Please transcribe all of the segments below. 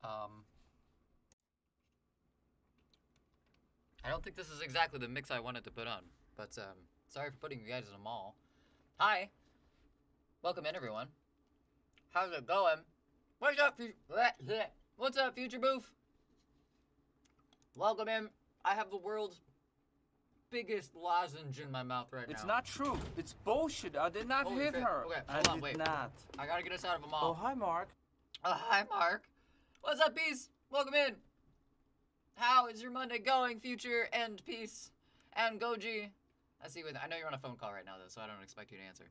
Um, I don't think this is exactly the mix I wanted to put on, but sorry for putting you guys in a mall. Hi, welcome in everyone. How's it going? What's up, What's up, Future Booth? Welcome in. I have the world's biggest lozenge in my mouth right now. It's not true. It's bullshit. I did not Holy hit shit. her. Okay, I hold on, did wait. not. I gotta get us out of a Oh, mall. hi, Mark. Hi, Mark. What's up, Peace? Welcome in. How is your Monday going, Future and Peace and Goji? I know you're on a phone call right now, though, so I don't expect you to answer.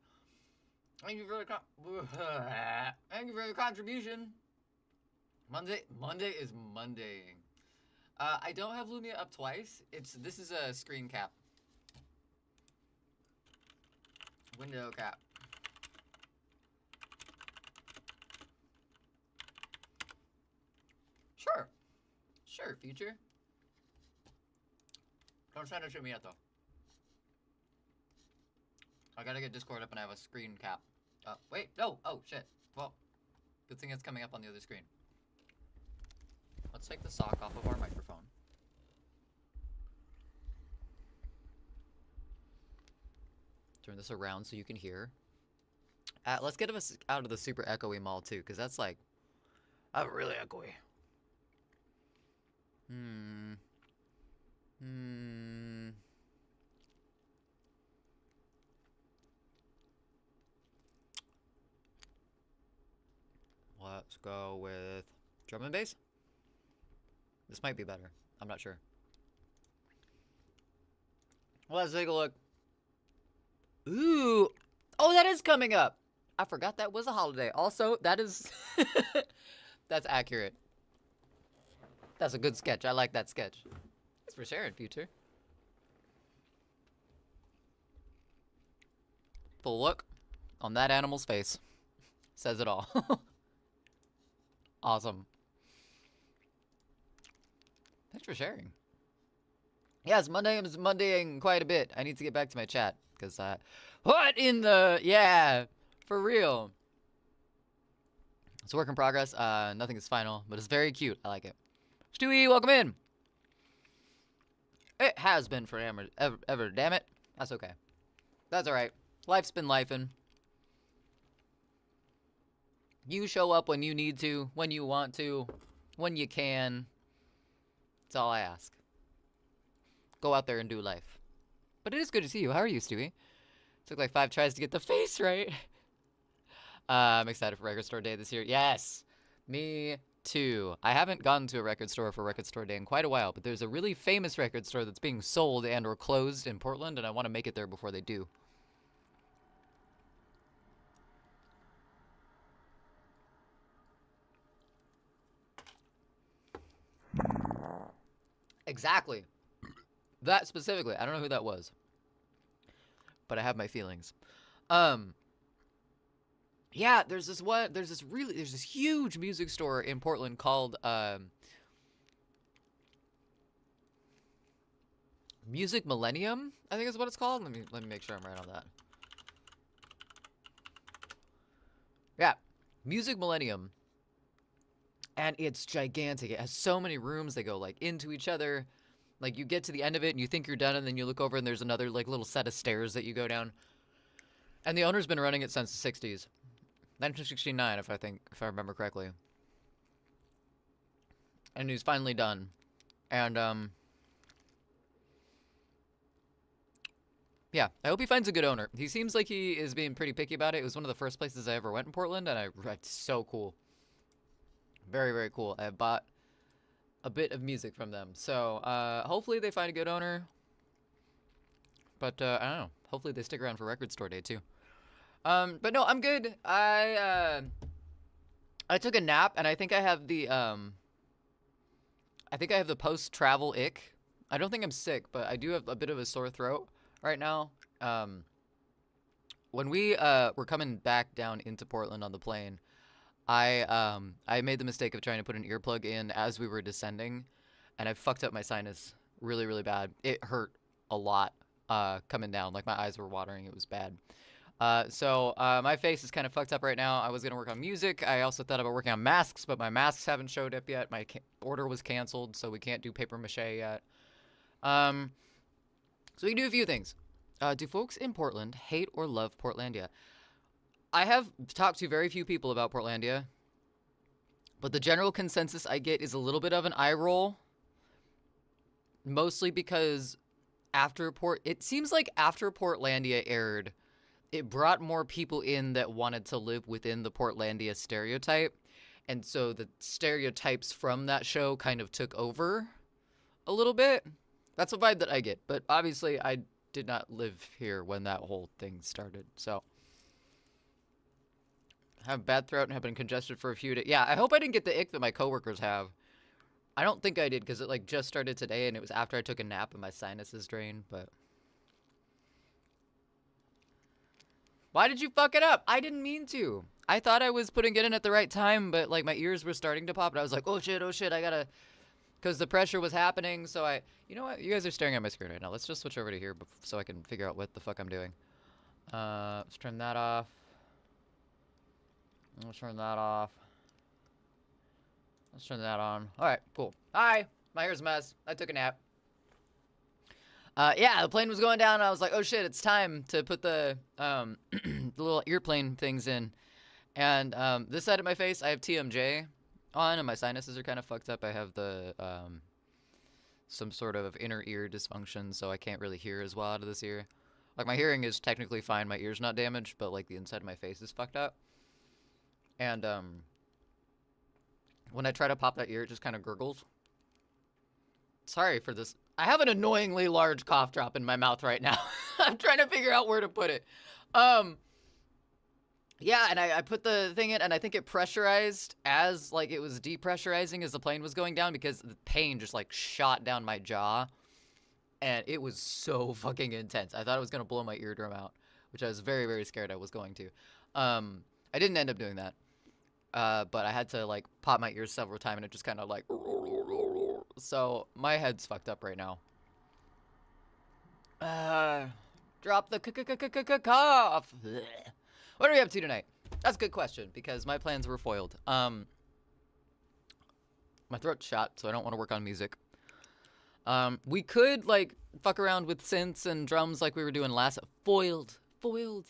Thank you for the contribution. Monday is Mondaying. I don't have Lumia up twice. This is a screen cap. Window cap. Sure, Future. Don't send it to me yet, though. I gotta get Discord up and I have a screen cap. Wait, no! Oh, shit. Well, good thing it's coming up on the other screen. Let's take the sock off of our microphone. Turn this around so you can hear. Let's get us out of the super echoey mall, too, because that's like... really echoey. Let's go with drum and bass. This might be better. I'm not sure. Let's take a look. Ooh. Oh, that is coming up. I forgot that was a holiday. Also, that is... That's accurate. That's a good sketch. I like that sketch. Thanks for sharing, Future. Full look on that animal's face. Says it all. Awesome. Thanks for sharing. Yes, Monday is Mondaying quite a bit. I need to get back to my chat. Because, what in the... Yeah, for real. It's a work in progress. Nothing is final, but it's very cute. I like it. Stewie, welcome in. It has been forever, ever, damn it. That's okay. That's alright. Life's been lifing. You show up when you need to, when you want to, when you can. That's all I ask. Go out there and do life. But it is good to see you. How are you, Stewie? Took like 5 tries to get the face right. I'm excited for Record Store Day this year. Yes, me too. I haven't gone to a record store for Record Store Day in quite a while, but there's a really famous record store that's being sold and or closed in Portland, and I want to make it there before they do. Exactly. That specifically. I don't know who that was. But I have my feelings. Yeah, there's this huge music store in Portland called Music Millennium, I think is what it's called. Let me make sure I'm right on that. Yeah, Music Millennium. And it's gigantic. It has so many rooms. They go like into each other. Like you get to the end of it and you think you're done, and then you look over and there's another like little set of stairs that you go down. And the owner's been running it since the 60s. 1969, if I remember correctly. And he's finally done. And yeah, I hope he finds a good owner. He seems like he is being pretty picky about it. It was one of the first places I ever went in Portland, and it's so cool. Very, very cool. I bought a bit of music from them. So, hopefully they find a good owner. But, I don't know. Hopefully they stick around for Record Store Day, too. But no, I'm good. I took a nap, and I think I have the post-travel ick. I don't think I'm sick, but I do have a bit of a sore throat right now. When we, were coming back down into Portland on the plane, I made the mistake of trying to put an earplug in as we were descending, and I fucked up my sinus really, really bad. It hurt a lot, coming down. Like, my eyes were watering. It was bad. My face is kind of fucked up right now. I was gonna work on music. I also thought about working on masks, but my masks haven't showed up yet. My order was canceled, so we can't do paper mache yet. So we can do a few things. Do folks in Portland hate or love Portlandia? I have talked to very few people about Portlandia, but the general consensus I get is a little bit of an eye roll. Mostly because it seems like after Portlandia aired, it brought more people in that wanted to live within the Portlandia stereotype. And so the stereotypes from that show kind of took over a little bit. That's a vibe that I get. But obviously, I did not live here when that whole thing started. So I have a bad throat and have been congested for a few days. Yeah, I hope I didn't get the ick that my coworkers have. I don't think I did because it like just started today and it was after I took a nap and my sinuses drained, but... Why did you fuck it up? I didn't mean to. I thought I was putting it in at the right time, but like my ears were starting to pop and I was like, oh shit, I gotta... Because the pressure was happening, so you know what? You guys are staring at my screen right now. Let's just switch over to here so I can figure out what the fuck I'm doing. Let's turn that off. Let's turn that off. Let's turn that on. Alright, cool. Hi! My hair's a mess. I took a nap. Yeah, the plane was going down and I was like, oh shit, it's time to put the the little earplane things in. And this side of my face, I have TMJ on and my sinuses are kind of fucked up. I have the some sort of inner ear dysfunction, so I can't really hear as well out of this ear. Like my hearing is technically fine, my ear's not damaged, but like the inside of my face is fucked up. And when I try to pop that ear, it just kind of gurgles. Sorry for this. I have an annoyingly large cough drop in my mouth right now. I'm trying to figure out where to put it. Yeah, and I put the thing in, and I think it pressurized as, like, it was depressurizing as the plane was going down because the pain just, like, shot down my jaw. And it was so fucking intense. I thought it was going to blow my eardrum out, which I was very, very scared I was going to. I didn't end up doing that. But I had to, like, pop my ears several times, and it just kind of, like... So, my head's fucked up right now. Drop the cough! What are we up to tonight? That's a good question, because my plans were foiled. My throat's shot, so I don't want to work on music. We could, like, fuck around with synths and drums like we were doing last... Foiled!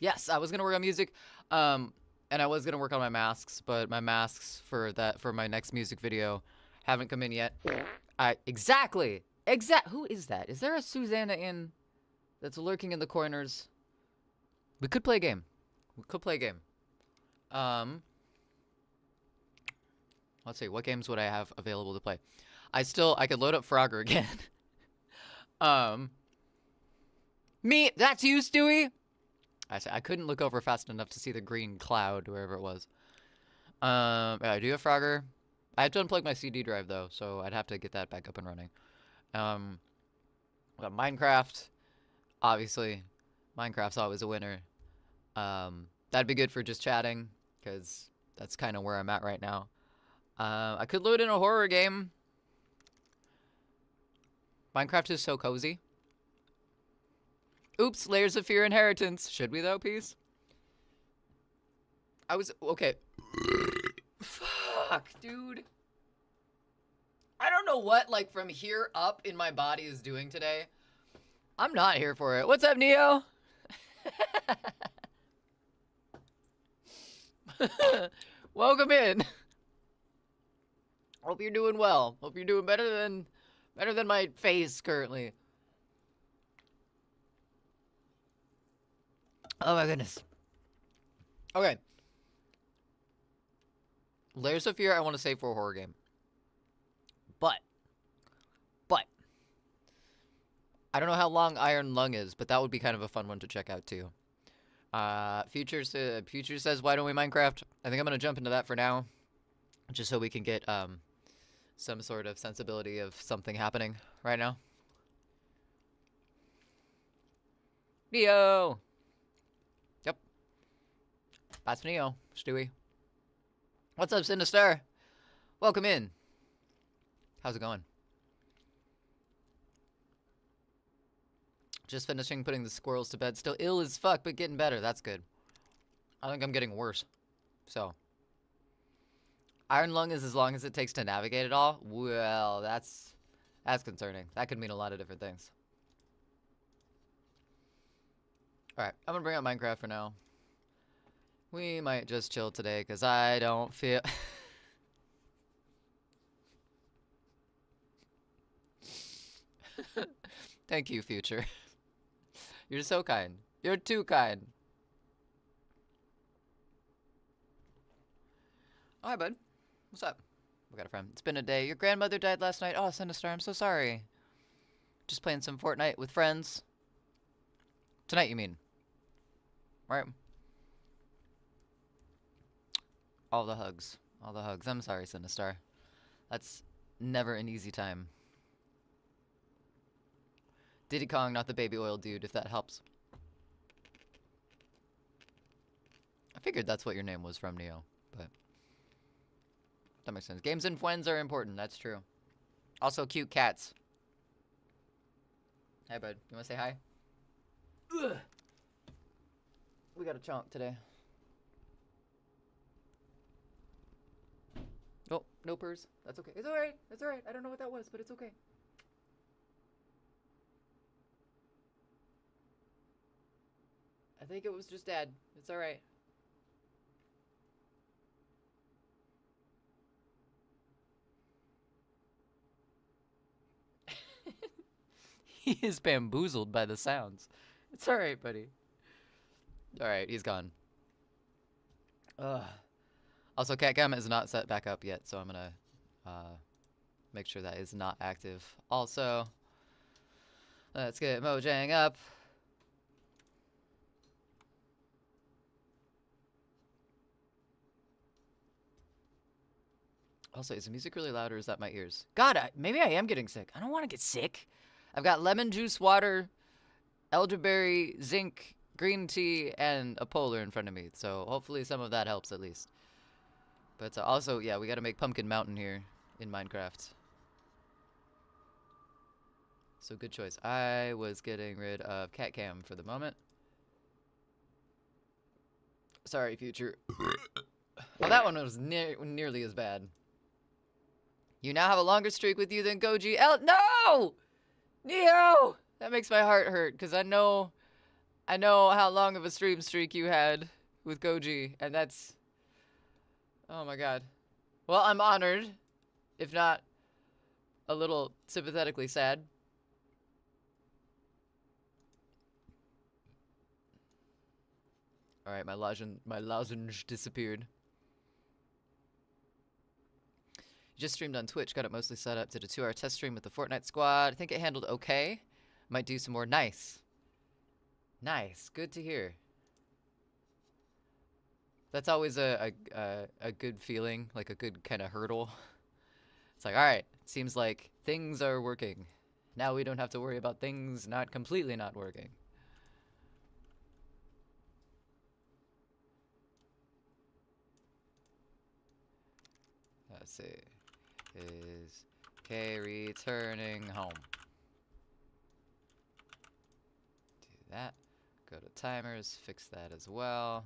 Yes, I was gonna work on music. And I was gonna work on my masks, but my masks for my next music video haven't come in yet. Exactly! Who is that? Is there a Susanna in that's lurking in the corners? We could play a game. Let's see, what games would I have available to play? I could load up Frogger again. That's you, Stewie? I couldn't look over fast enough to see the green cloud, wherever it was. Yeah, I do have Frogger. I have to unplug my CD drive, though, so I'd have to get that back up and running. We got Minecraft. Obviously, Minecraft's always a winner. That'd be good for just chatting, because that's kind of where I'm at right now. I could load in a horror game. Minecraft is so cozy. Oops, Layers of Fear Inheritance. Should we, though, Peace? Okay. Fuck, dude. I don't know what, like, from here up in my body is doing today. I'm not here for it. What's up, Neo? Welcome in. Hope you're doing well. Hope you're doing better than my face currently. Oh my goodness. Okay. Layers of Fear I want to save for a horror game. But I don't know how long Iron Lung is, but that would be kind of a fun one to check out too. Future says, why don't we Minecraft? I think I'm going to jump into that for now. Just so we can get some sort of sensibility of something happening right now. Neo! Yep. That's Neo, Stewie. What's up, Sinister? Welcome in. How's it going? Just finishing putting the squirrels to bed. Still ill as fuck, but getting better. That's good. I think I'm getting worse. So, Iron Lung is as long as it takes to navigate it all. Well, that's concerning. That could mean a lot of different things. Alright, I'm gonna bring up Minecraft for now. We might just chill today, because I don't feel... Thank you, future. You're so kind. You're too kind. Oh, hi, bud. What's up? We got a friend. It's been a day. Your grandmother died last night. Oh, Sinister, I'm so sorry. Just playing some Fortnite with friends. Tonight, you mean? Right? All the hugs. All the hugs. I'm sorry, Sinister. That's never an easy time. Diddy Kong, not the baby oil dude, if that helps. I figured that's what your name was from, Neo, but that makes sense. Games and friends are important, that's true. Also, cute cats. Hey, bud. You want to say hi? Ugh. We got a chomp today. Oh, no purrs. That's okay. It's alright. It's alright. I don't know what that was, but it's okay. I think it was just Dad. It's alright. He is bamboozled by the sounds. It's alright, buddy. Alright, he's gone. Ugh. Also, CatCam is not set back up yet, so I'm gonna make sure that is not active. Also, let's get Mojang up. Also, is the music really loud or is that my ears? God, maybe I am getting sick. I don't want to get sick. I've got lemon juice, water, elderberry, zinc, green tea, and a polar in front of me. So hopefully some of that helps at least. But also, yeah, we got to make Pumpkin Mountain here in Minecraft. So good choice. I was getting rid of CatCam for the moment. Sorry, future. Oh, that one was nearly as bad. You now have a longer streak with you than Goji L. No! Neo! That makes my heart hurt, because I know how long of a stream streak you had with Goji, and that's... Oh my god. Well, I'm honored, if not a little sympathetically sad. Alright, my lozenge disappeared. Just streamed on Twitch, got it mostly set up, did a 2-hour test stream with the Fortnite squad. I think it handled okay. Might do some more. Nice. Nice. Good to hear. That's always a good feeling, like a good kind of hurdle. It's like, alright, seems like things are working. Now we don't have to worry about things not completely not working. Let's see. Is K returning home? Do that. Go to timers, fix that as well.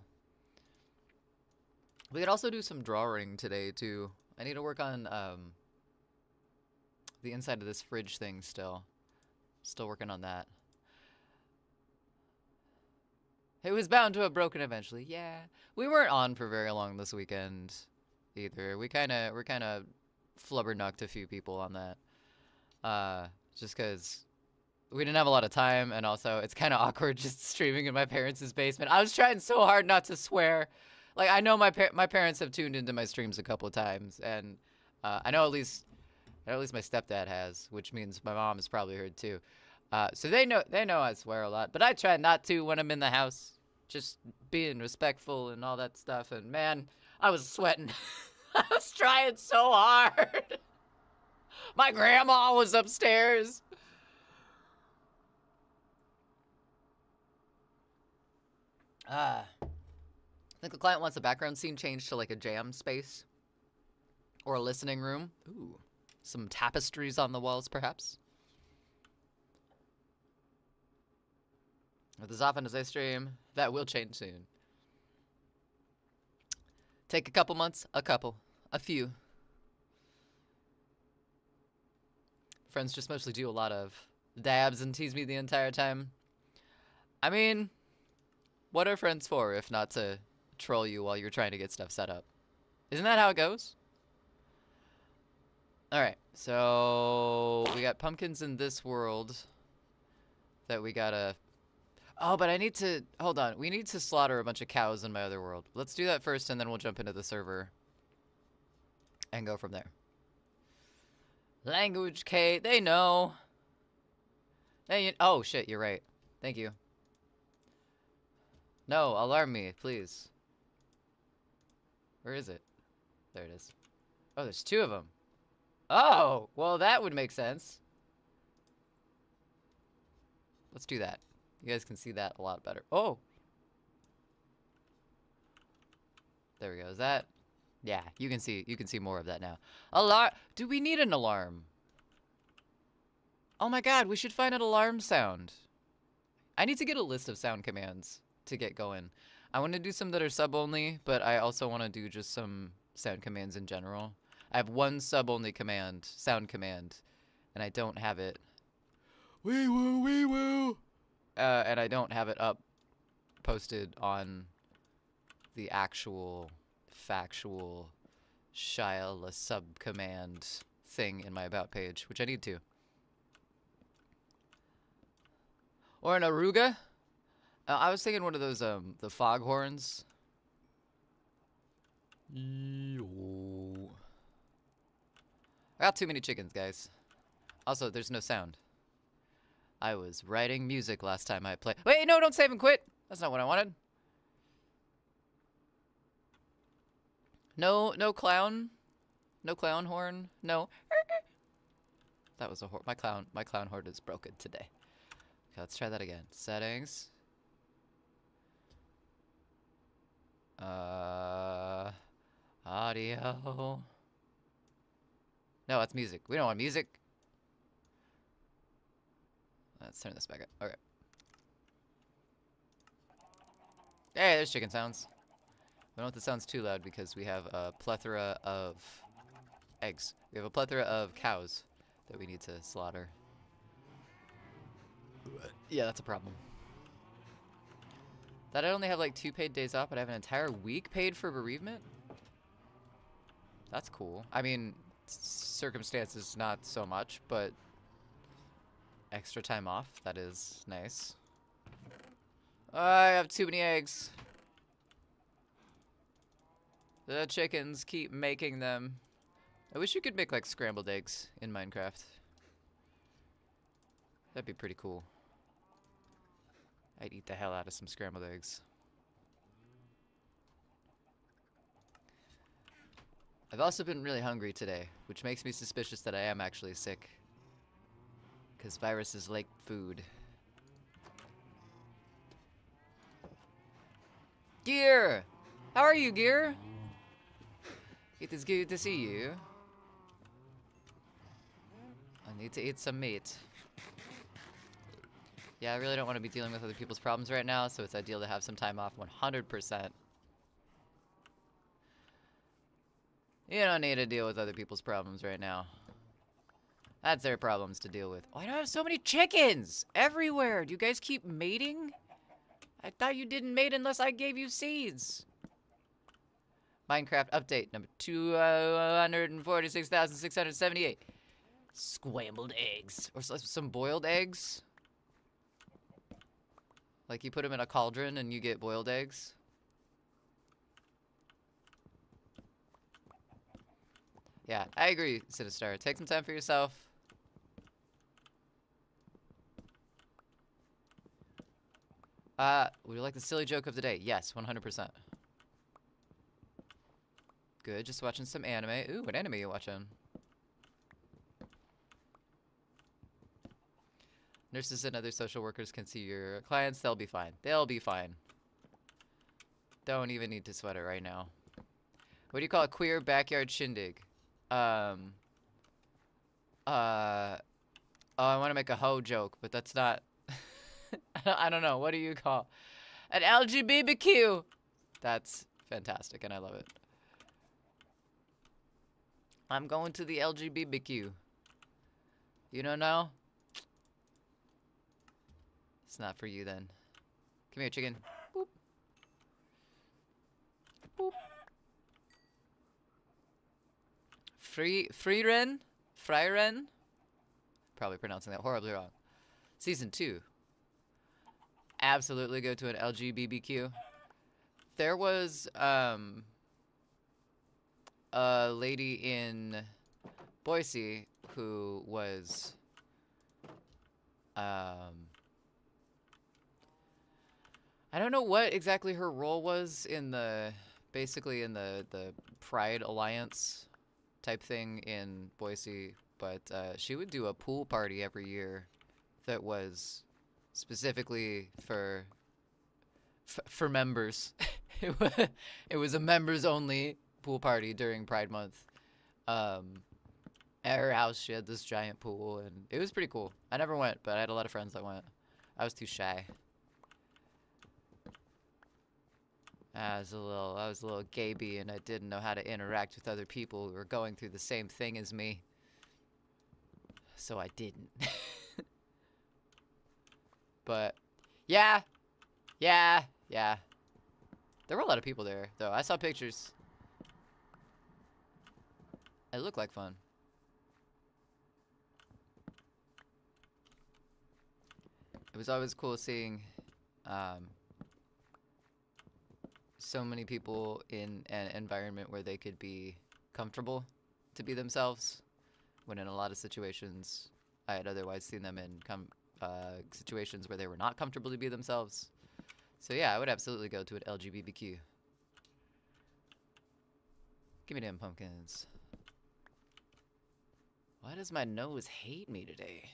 We could also do some drawing today too. I need to work on the inside of this fridge thing still. Still working on that. It was bound to have broken eventually. Yeah. We weren't on for very long this weekend either. We're kind of flubberknucked a few people on that. Just because we didn't have a lot of time, and also it's kind of awkward just streaming in my parents' basement. I was trying so hard not to swear. Like, I know my parents have tuned into my streams a couple of times, and I know at least my stepdad has, which means my mom has probably heard too. So they know I swear a lot, but I try not to when I'm in the house, just being respectful and all that stuff. And man, I was sweating. I was trying so hard. My grandma was upstairs. I think the client wants the background scene changed to like a jam space or a listening room. Ooh, some tapestries on the walls, perhaps. With as often as I stream, that will change soon. Take a couple months, a few. Friends just mostly do a lot of dabs and tease me the entire time. I mean, what are friends for if not to troll you while you're trying to get stuff set up? Isn't that how it goes? Alright, so we got pumpkins in this world that we gotta... Oh, but I need to... Hold on. We need to slaughter a bunch of cows in my other world. Let's do that first, and then we'll jump into the server and go from there. Language K, they know. Oh, shit, you're right. Thank you. No, alarm me, please. Where is it? There it is. Oh, there's two of them. Oh, well, that would make sense. Let's do that. You guys can see that a lot better. Oh! There we go. Is that... Yeah, you can see more of that now. Alarm... Do we need an alarm? Oh my god, we should find an alarm sound. I need to get a list of sound commands to get going. I want to do some that are sub-only, but I also want to do just some sound commands in general. I have one sub-only command, sound command, and I don't have it. Wee woo, wee woo! And I don't have it up, posted on the actual, factual, Shyla sub-command thing in my about page, which I need to. Or an Aruga? I was thinking one of those, the foghorns. I got too many chickens, guys. Also, there's no sound. I was writing music last time I played. Wait, no, don't save and quit. That's not what I wanted. No clown. No clown horn. No. That was a horn. My clown horn is broken today. Okay, let's try that again. Settings. Audio. No, that's music. We don't want music. Let's turn this back up. Okay. Hey, there's chicken sounds. We don't want the sounds too loud because we have a plethora of eggs. We have a plethora of cows that we need to slaughter. Yeah, that's a problem. That I only have like 2 paid days off, but I have an entire week paid for bereavement? That's cool. I mean, circumstances not so much, but extra time off, that is nice. I have too many eggs. The chickens keep making them. I wish you could make like scrambled eggs in Minecraft. That'd be pretty cool. I'd eat the hell out of some scrambled eggs. I've also been really hungry today, which makes me suspicious that I am actually sick. Because viruses like food. Gear! How are you, Gear? It is good to see you. I need to eat some meat. Yeah, I really don't want to be dealing with other people's problems right now, so it's ideal to have some time off 100%. You don't need to deal with other people's problems right now. That's their problems to deal with. Why do I have so many chickens everywhere? Do you guys keep mating? I thought you didn't mate unless I gave you seeds. Minecraft update number 246,678. Scrambled eggs. Or some boiled eggs. Like you put them in a cauldron and you get boiled eggs. Yeah, I agree, Sinistar. Take some time for yourself. Would you like the silly joke of the day? Yes, 100%. Good, just watching some anime. Ooh, what anime are you watching? Nurses and other social workers can see your clients. They'll be fine. They'll be fine. Don't even need to sweat it right now. What do you call a queer backyard shindig? Oh, I want to make a hoe joke, but that's not... I don't know. What do you call an LGBTQ? That's fantastic, and I love it. I'm going to the LGBTQ. You don't know? It's not for you then. Come here, chicken. Boop. Boop. Frieren? Frieren? Probably pronouncing that horribly wrong. Season 2. Absolutely go to an LGBTQ. There was a lady in Boise who was I don't know what exactly her role was in the basically in the Pride Alliance type thing in Boise, but she would do a pool party every year that was specifically for members. It was a members only pool party during Pride Month. At her house, she had this giant pool, and it was pretty cool. I never went, but I had a lot of friends that went. I was too shy. I was a little gaby, and I didn't know how to interact with other people who were going through the same thing as me. So I didn't. But yeah. There were a lot of people there, though. I saw pictures. It looked like fun. It was always cool seeing so many people in an environment where they could be comfortable to be themselves, when in a lot of situations I had otherwise seen them in situations where they were not comfortable to be themselves. So yeah, I would absolutely go to an LGBTQ. Give me them pumpkins. Why does my nose hate me today?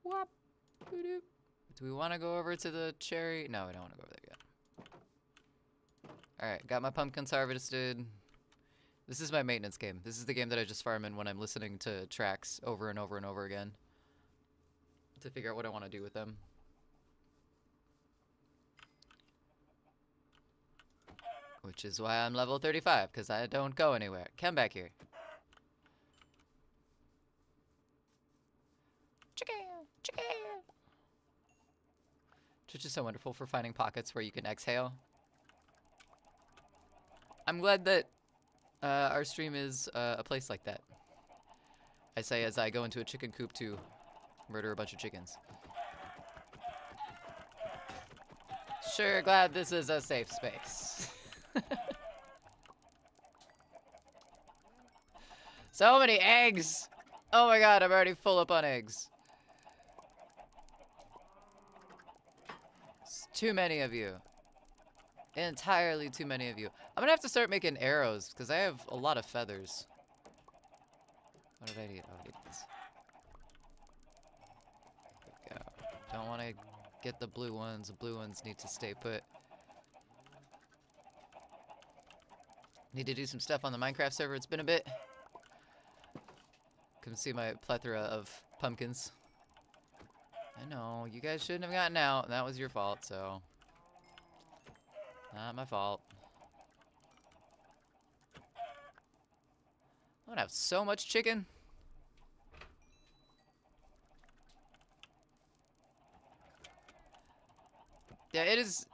Whoop. Doo-doo. Do we want to go over to the cherry? No, we don't want to go over there yet. Alright, got my pumpkins harvested. This is my maintenance game. This is the game that I just farm in when I'm listening to tracks over and over and over again to figure out what I want to do with them. Which is why I'm level 35, because I don't go anywhere. Come back here. Chicken! Chicken! Twitch is so wonderful for finding pockets where you can exhale. I'm glad that our stream is a place like that. I say as I go into a chicken coop to murder a bunch of chickens. Sure, glad this is a safe space. So many eggs! Oh my god, I'm already full up on eggs. It's too many of you. Entirely too many of you. I'm gonna have to start making arrows, because I have a lot of feathers. What did I need? Oh, I need this. There we go. Don't want to get the blue ones. The blue ones need to stay put. Need to do some stuff on the Minecraft server. It's been a bit. Come see my plethora of pumpkins. I know, you guys shouldn't have gotten out, and that was your fault, so... Not my fault. I'm gonna have so much chicken. Yeah, it is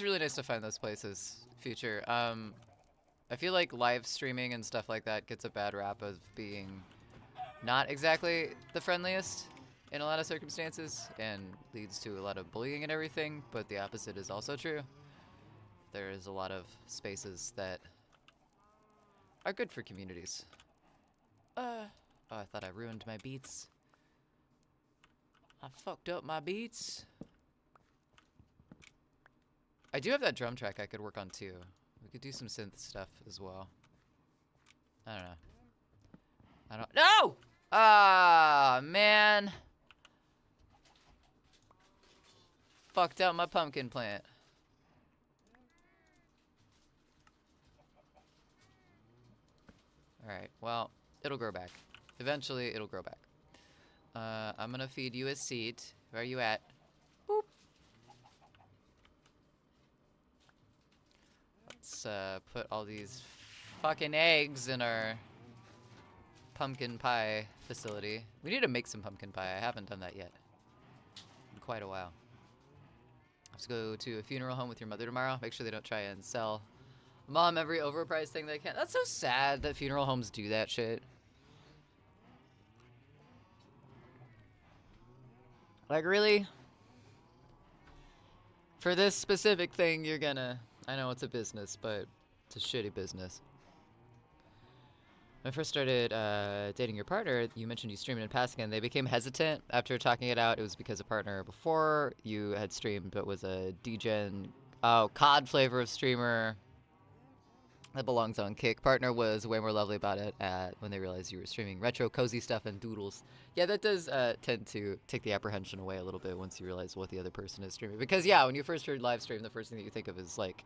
really nice to find those places, Future. I feel like live streaming and stuff like that gets a bad rap of being not exactly the friendliest in a lot of circumstances and leads to a lot of bullying and everything, but the opposite is also true. There is a lot of spaces that are good for communities. Oh, I thought I ruined my beats. I fucked up my beats. I do have that drum track I could work on too. We could do some synth stuff as well. I don't know. No! Ah, man. Fucked out my pumpkin plant. Alright, well, it'll grow back. Eventually, it'll grow back. I'm gonna feed you a seed. Where are you at? Boop. Let's put all these fucking eggs in our pumpkin pie facility. We need to make some pumpkin pie. I haven't done that yet in quite a while. I have to go to a funeral home with your mother tomorrow. Make sure they don't try and sell Mom every overpriced thing they can. That's so sad that funeral homes do that shit. Like, really? For this specific thing, you're gonna... I know it's a business, but it's a shitty business. When I first started dating your partner, you mentioned you streamed in passing, and they became hesitant after talking it out. It was because a partner before you had streamed, but was a DGen, COD flavor of streamer that belongs on Kick. Partner was way more lovely about it when they realized you were streaming retro, cozy stuff and doodles. Yeah, that does tend to take the apprehension away a little bit once you realize what the other person is streaming. Because, yeah, when you first heard live stream, the first thing that you think of is, like...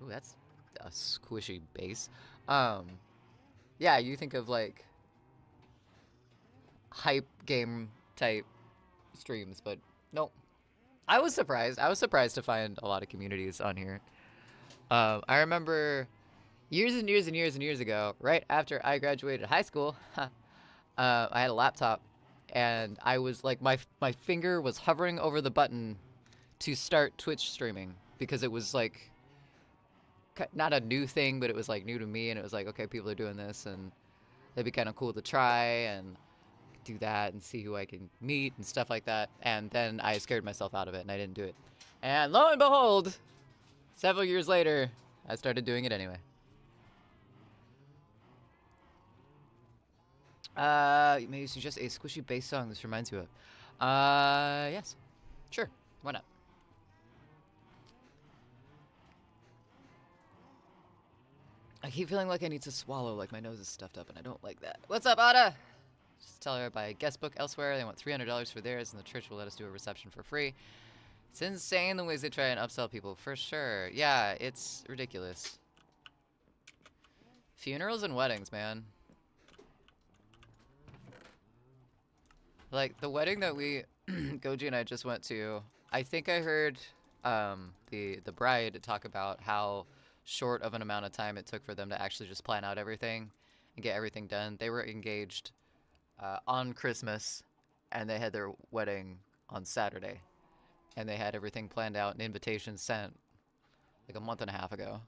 Ooh, that's a squishy bass. Yeah, you think of, like, hype game type streams, but nope. I was surprised. I was surprised to find a lot of communities on here. I remember years and years and years and years ago, right after I graduated high school, I had a laptop, and I was like, my finger was hovering over the button to start Twitch streaming, because it was like not a new thing, but it was like new to me, and it was like, okay, people are doing this, and it'd be kind of cool to try and do that and see who I can meet and stuff like that. And then I scared myself out of it, and I didn't do it. And lo and behold, several years later, I started doing it anyway. Maybe you suggest a squishy bass song this reminds you of. Yes. Sure. Why not? I keep feeling like I need to swallow, like my nose is stuffed up, and I don't like that. What's up, Ada? Just tell her buy a guest book elsewhere. They want $300 for theirs, and the church will let us do a reception for free. It's insane the ways they try and upsell people, for sure. Yeah, it's ridiculous. Funerals and weddings, man. Like, the wedding that Goji and I just went to, I think I heard the bride talk about how short of an amount of time it took for them to actually just plan out everything and get everything done. They were engaged on Christmas, and they had their wedding on Saturday. And they had everything planned out and invitations sent like a month and a half ago.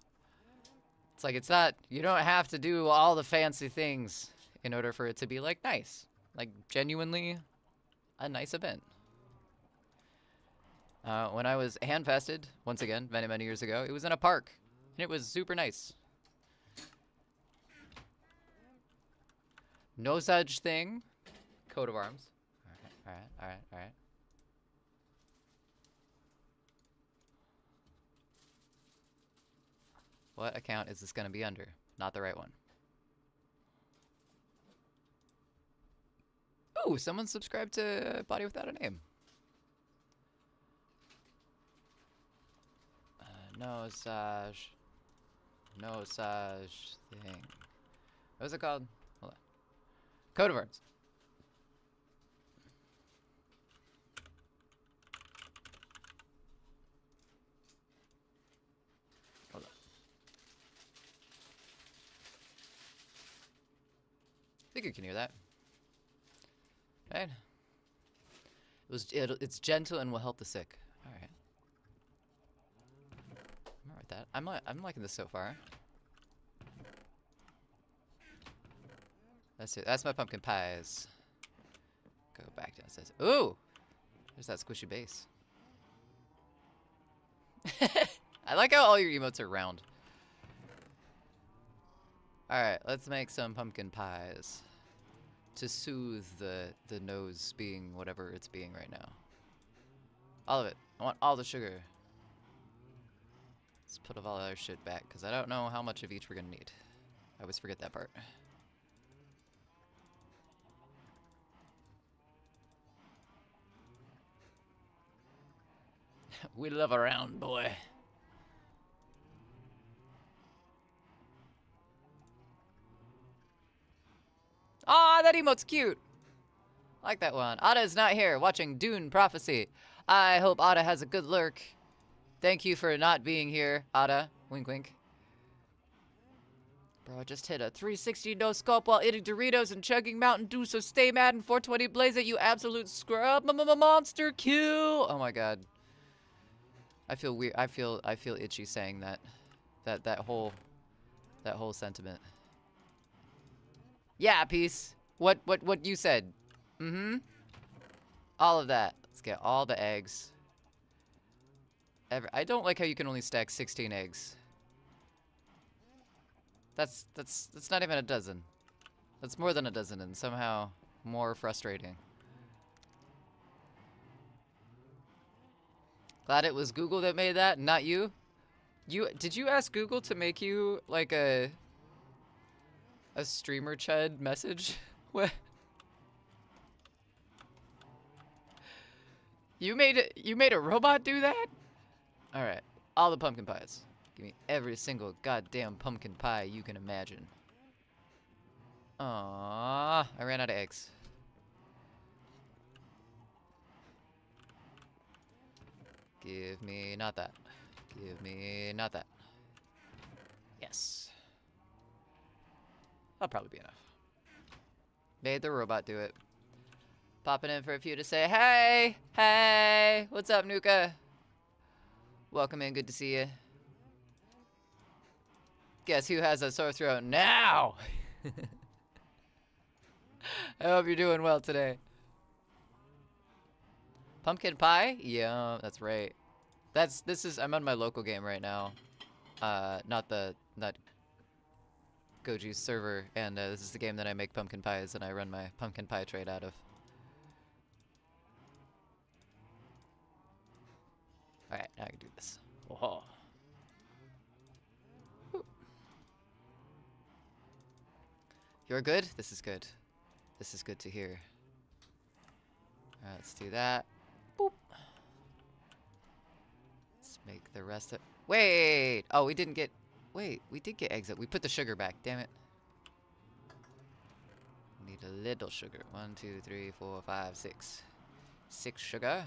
It's like, it's not, you don't have to do all the fancy things in order for it to be like nice. Like genuinely a nice event. When I was handfasted, once again, many, many years ago, it was in a park. And it was super nice. No such thing. Coat of arms. Alright. What account is this going to be under? Not the right one. Ooh, someone subscribed to Body Without a Name. No such thing. What was it called? Hold on. Coat of Arms. Hold on. I think you can hear that. Right? It's gentle and will help the sick. All right. I'm alright with that. I'm liking this so far. That's it. That's my pumpkin pies. Go back downstairs. Ooh! There's that squishy bass. I like how all your emotes are round. Alright, let's make some pumpkin pies. To soothe the nose being whatever it's being right now. All of it. I want all the sugar. Let's put all our shit back, because I don't know how much of each we're going to need. I always forget that part. We love a round boy. Aw, that emote's cute. I like that one. Ada is not here, watching Dune Prophecy. I hope Ada has a good lurk. Thank you for not being here, Ada. Wink, wink. Bro, I just hit a 360 no scope while eating Doritos and chugging Mountain Dew, so stay mad and 420 blaze at you absolute scrub. Monster kill. Oh my god. I feel weird. I feel itchy saying that. That whole sentiment. Yeah, peace. What you said. Mm-hmm. All of that. Let's get all the eggs. I don't like how you can only stack 16 eggs. That's not even a dozen. That's more than a dozen and somehow more frustrating. Glad it was Google that made that, not you. Did you ask Google to make you like a streamer chud message? What? You made a robot do that? All right, all the pumpkin pies. Give me every single goddamn pumpkin pie you can imagine. Aww, I ran out of eggs. Give me not that. Give me not that. Yes. That'll probably be enough. Made the robot do it. Popping in for a few to say, hey! Hey! What's up, Nuka? Welcome in, good to see you. Guess who has a sore throat now? I hope you're doing well today. Pumpkin pie? Yeah, that's right. I'm on my local game right now. Not Goji's server, and this is the game that I make pumpkin pies and I run my pumpkin pie trade out of. Alright, now I can do this. Oh. You're good? This is good. This is good to hear. Alright, let's do that. Boop. Let's make the rest of... Wait! Oh, we didn't get... Wait, we did get eggs. We put the sugar back, damn it. Need a little sugar. 1, 2, 3, 4, 5, 6. 6 sugar.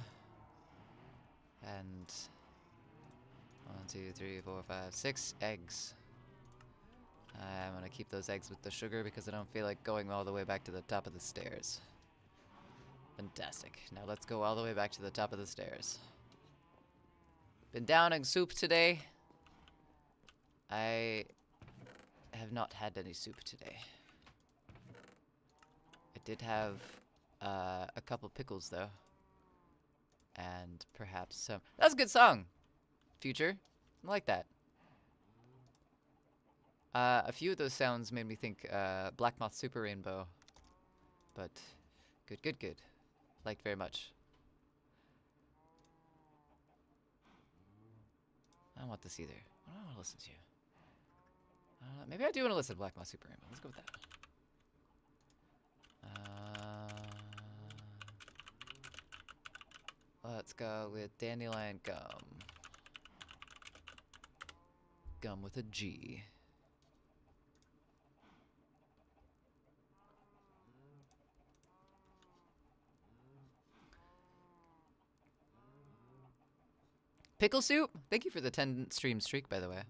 And 1, 2, 3, 4, 5, 6 eggs. I'm gonna keep those eggs with the sugar because I don't feel like going all the way back to the top of the stairs. Fantastic. Now let's go all the way back to the top of the stairs. Been downing soup today. I have not had any soup today. I did have a couple pickles though. And perhaps some... That's a good song, Future. I like that. A few of those sounds made me think Black Moth Super Rainbow. But good. Liked very much. I don't want this either. What do I want to listen to? Maybe I do want to listen to Black Moth Super Rainbow. Let's go with that. Let's go with Dandelion Gum. Gum with a G. Pickle soup? Thank you for the 10 stream streak, by the way.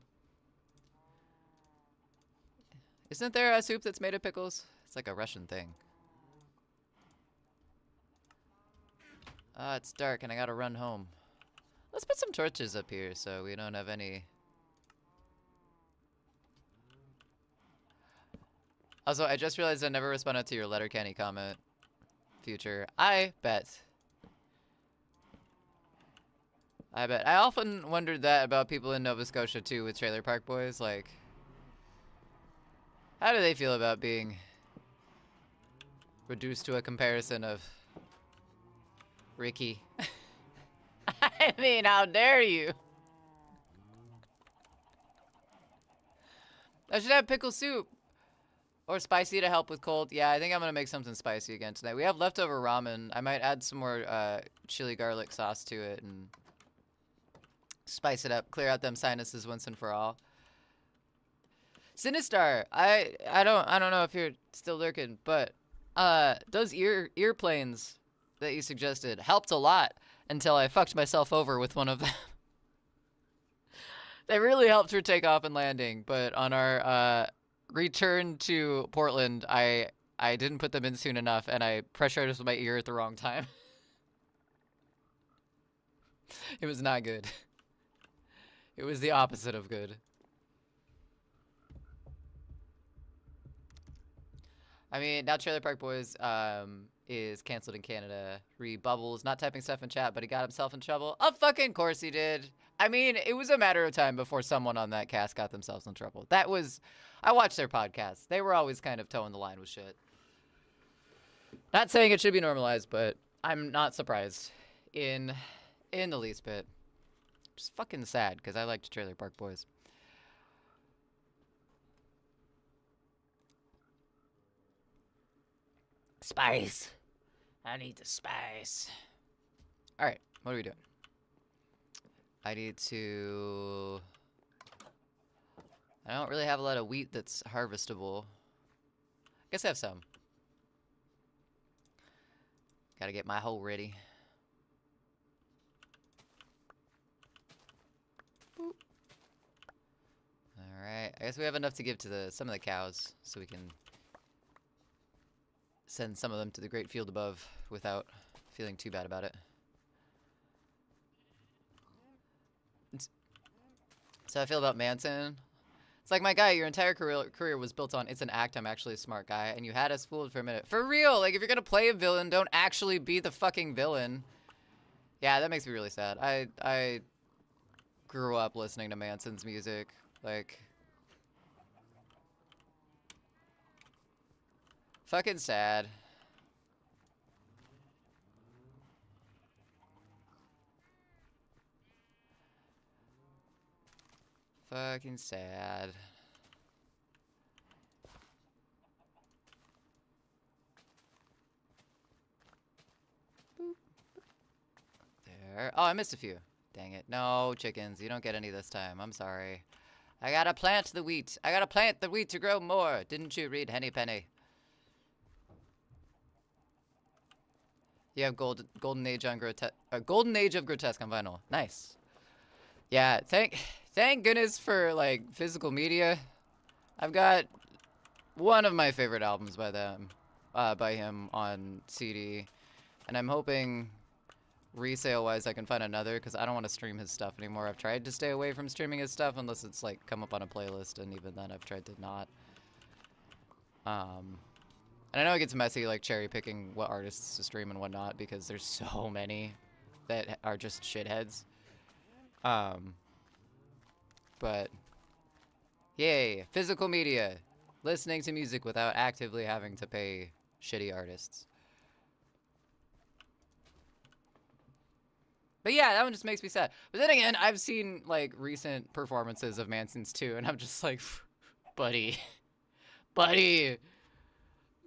Isn't there a soup that's made of pickles? It's like a Russian thing. It's dark and I gotta run home. Let's put some torches up here so we don't have any... Also, I just realized I never responded to your Letterkenny comment, Future. I bet. I often wondered that about people in Nova Scotia too with Trailer Park Boys. Like, how do they feel about being reduced to a comparison of Ricky? I mean, how dare you? I should have pickle soup. Or spicy to help with cold. Yeah, I think I'm gonna make something spicy again tonight. We have leftover ramen. I might add some more chili garlic sauce to it and spice it up. Clear out them sinuses once and for all. Sinistar, I don't know if you're still lurking, but those earplanes that you suggested helped a lot until I fucked myself over with one of them. They really helped for takeoff and landing, but on our returned to Portland, I didn't put them in soon enough, and I pressurized with my ear at the wrong time. It was not good. It was the opposite of good. I mean, now Trailer Park Boys is canceled in Canada. Bubbles not typing stuff in chat, but he got himself in trouble. Of fucking course he did. I mean, it was a matter of time before someone on that cast got themselves in trouble. That was, I watched their podcasts. They were always kind of towing the line with shit. Not saying it should be normalized, but I'm not surprised in the least bit. Just fucking sad because I liked Trailer Park Boys. Spice. I need the spice. All right, what are we doing? I need to... I don't really have a lot of wheat that's harvestable. I guess I have some. Gotta get my hoe ready. Alright, I guess we have enough to give to some of the cows, so we can send some of them to the great field above without feeling too bad about it. So I feel about Manson. It's like, my guy, your entire career was built on it's an act, I'm actually a smart guy, and you had us fooled for a minute. For real, like, if you're gonna play a villain, don't actually be the fucking villain. Yeah, that makes me really sad. I grew up listening to Manson's music, like... Fucking sad. Fucking sad. Boop. There. Oh, I missed a few. Dang it. No, chickens. You don't get any this time. I'm sorry. I gotta plant the wheat. I gotta plant the wheat to grow more. Didn't you read Henny Penny? You have Golden Age on Golden Age of Grotesque on vinyl. Nice. Yeah, thank goodness for like physical media. I've got one of my favorite albums by him on CD, and I'm hoping resale wise I can find another because I don't want to stream his stuff anymore. I've tried to stay away from streaming his stuff unless it's like come up on a playlist, and even then I've tried to not. And I know it gets messy, like cherry picking what artists to stream and whatnot, because there's so many that are just shitheads. But yay, physical media, listening to music without actively having to pay shitty artists. But yeah, that one just makes me sad. But then again, I've seen like recent performances of Manson's too, and I'm just like, buddy, buddy.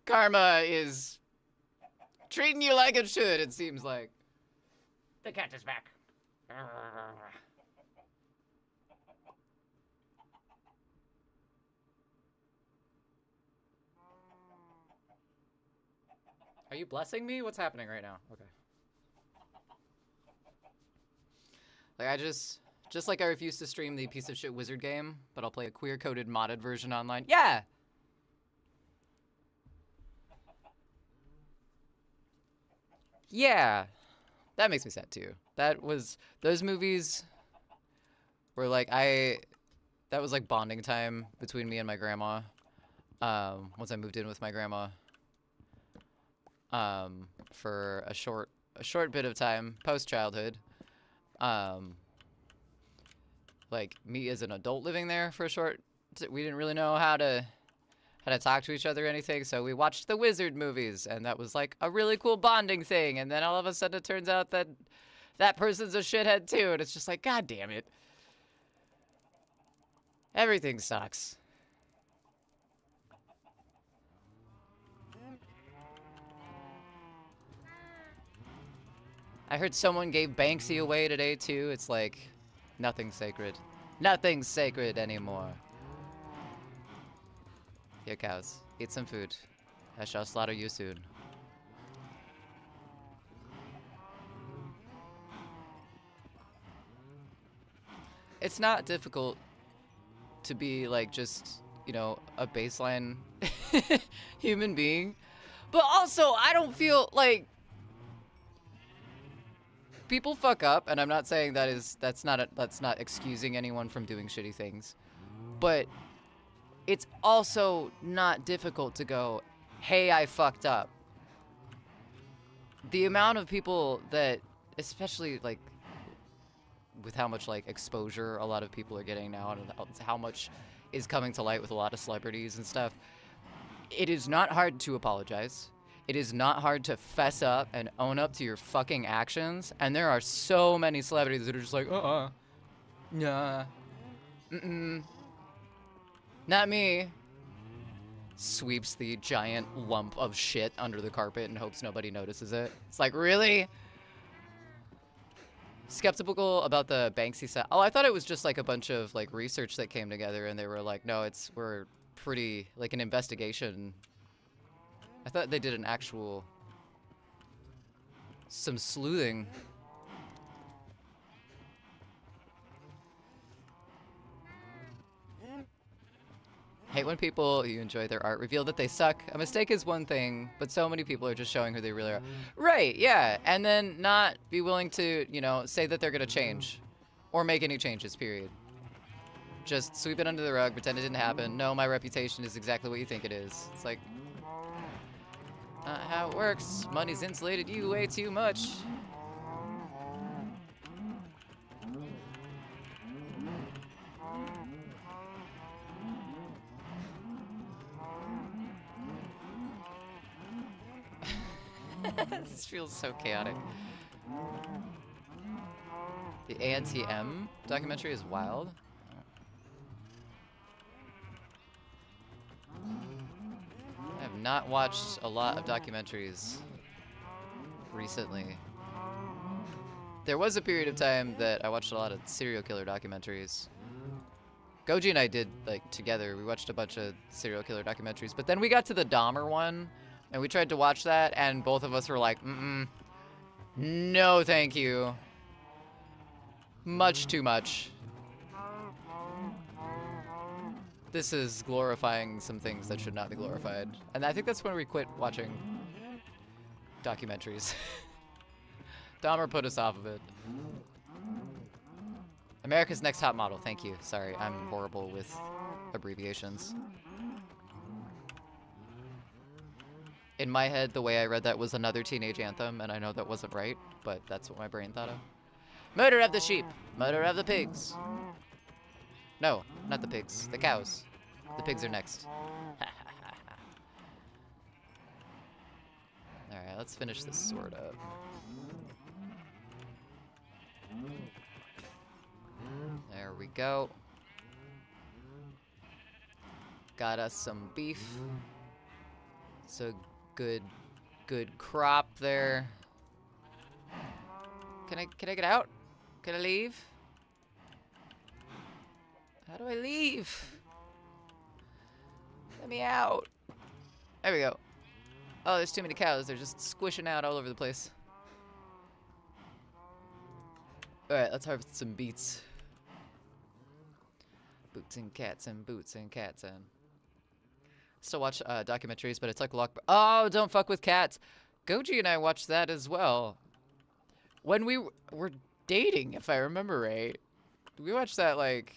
Karma is treating you like it should, it seems like. The cat is back. Are you blessing me? What's happening right now? Okay. Like, I just like I refuse to stream the piece of shit wizard game, but I'll play a queer-coded modded version online. Yeah! Yeah, that makes me sad too. Those movies were like, that was like bonding time between me and my grandma. Once I moved in with my grandma, for a short bit of time post-childhood. Like me as an adult living there for a short, we didn't really know how to talk to each other or anything, so we watched the Wizard movies, and that was like a really cool bonding thing, and then all of a sudden it turns out that that person's a shithead too, and it's just like, god damn it. Everything sucks. I heard someone gave Banksy away today too. It's like, nothing's sacred. Nothing's sacred anymore. Here, cows. Eat some food. I shall slaughter you soon. It's not difficult to be, like, just you know, a baseline human being. But also, I don't feel like people fuck up, and I'm not saying that's not excusing anyone from doing shitty things. But it's also not difficult to go, "Hey, I fucked up." The amount of people that, especially like with how much like exposure a lot of people are getting now and how much is coming to light with a lot of celebrities and stuff, it is not hard to apologize. It is not hard to fess up and own up to your fucking actions. And there are so many celebrities that are just like, nah, not me. Sweeps the giant lump of shit under the carpet and hopes nobody notices it. It's like, really? Skeptical about the Banksy set. Oh, I thought it was just like a bunch of like research that came together and they were like, no, we're pretty, like an investigation. I thought they did an actual, some sleuthing. Hate when people who enjoy their art reveal that they suck. A mistake is one thing, but so many people are just showing who they really are. Right, yeah, and then not be willing to, you know, say that they're gonna change. Or make any changes, period. Just sweep it under the rug, pretend it didn't happen. No, my reputation is exactly what you think it is. It's like, not how it works. Money's insulated you way too much. This feels so chaotic. The ANTM documentary is wild. I have not watched a lot of documentaries recently. There was a period of time that I watched a lot of serial killer documentaries. Goji and I did, like, together, we watched a bunch of serial killer documentaries, but then we got to the Dahmer one, and we tried to watch that, and both of us were like, no thank you. Much too much. This is glorifying some things that should not be glorified. And I think that's when we quit watching documentaries. Dahmer put us off of it. America's Next Top Model, thank you. Sorry, I'm horrible with abbreviations. In my head, the way I read that was another teenage anthem, and I know that wasn't right, but that's what my brain thought of. Murder of the sheep, murder of the pigs. No, not the pigs, the cows. The pigs are next. Alright, let's finish this sword up. There we go. Got us some beef. So good crop there. Can I get out? Can I leave? How do I leave? Let me out. There we go. Oh, there's too many cows. They're just squishing out all over the place. Alright, let's harvest some beets. Boots and cats and boots and cats and... Still watch documentaries, but it's like lock... Oh, don't fuck with cats. Goji and I watched that as well. When we were dating, if I remember right. We watched that, like...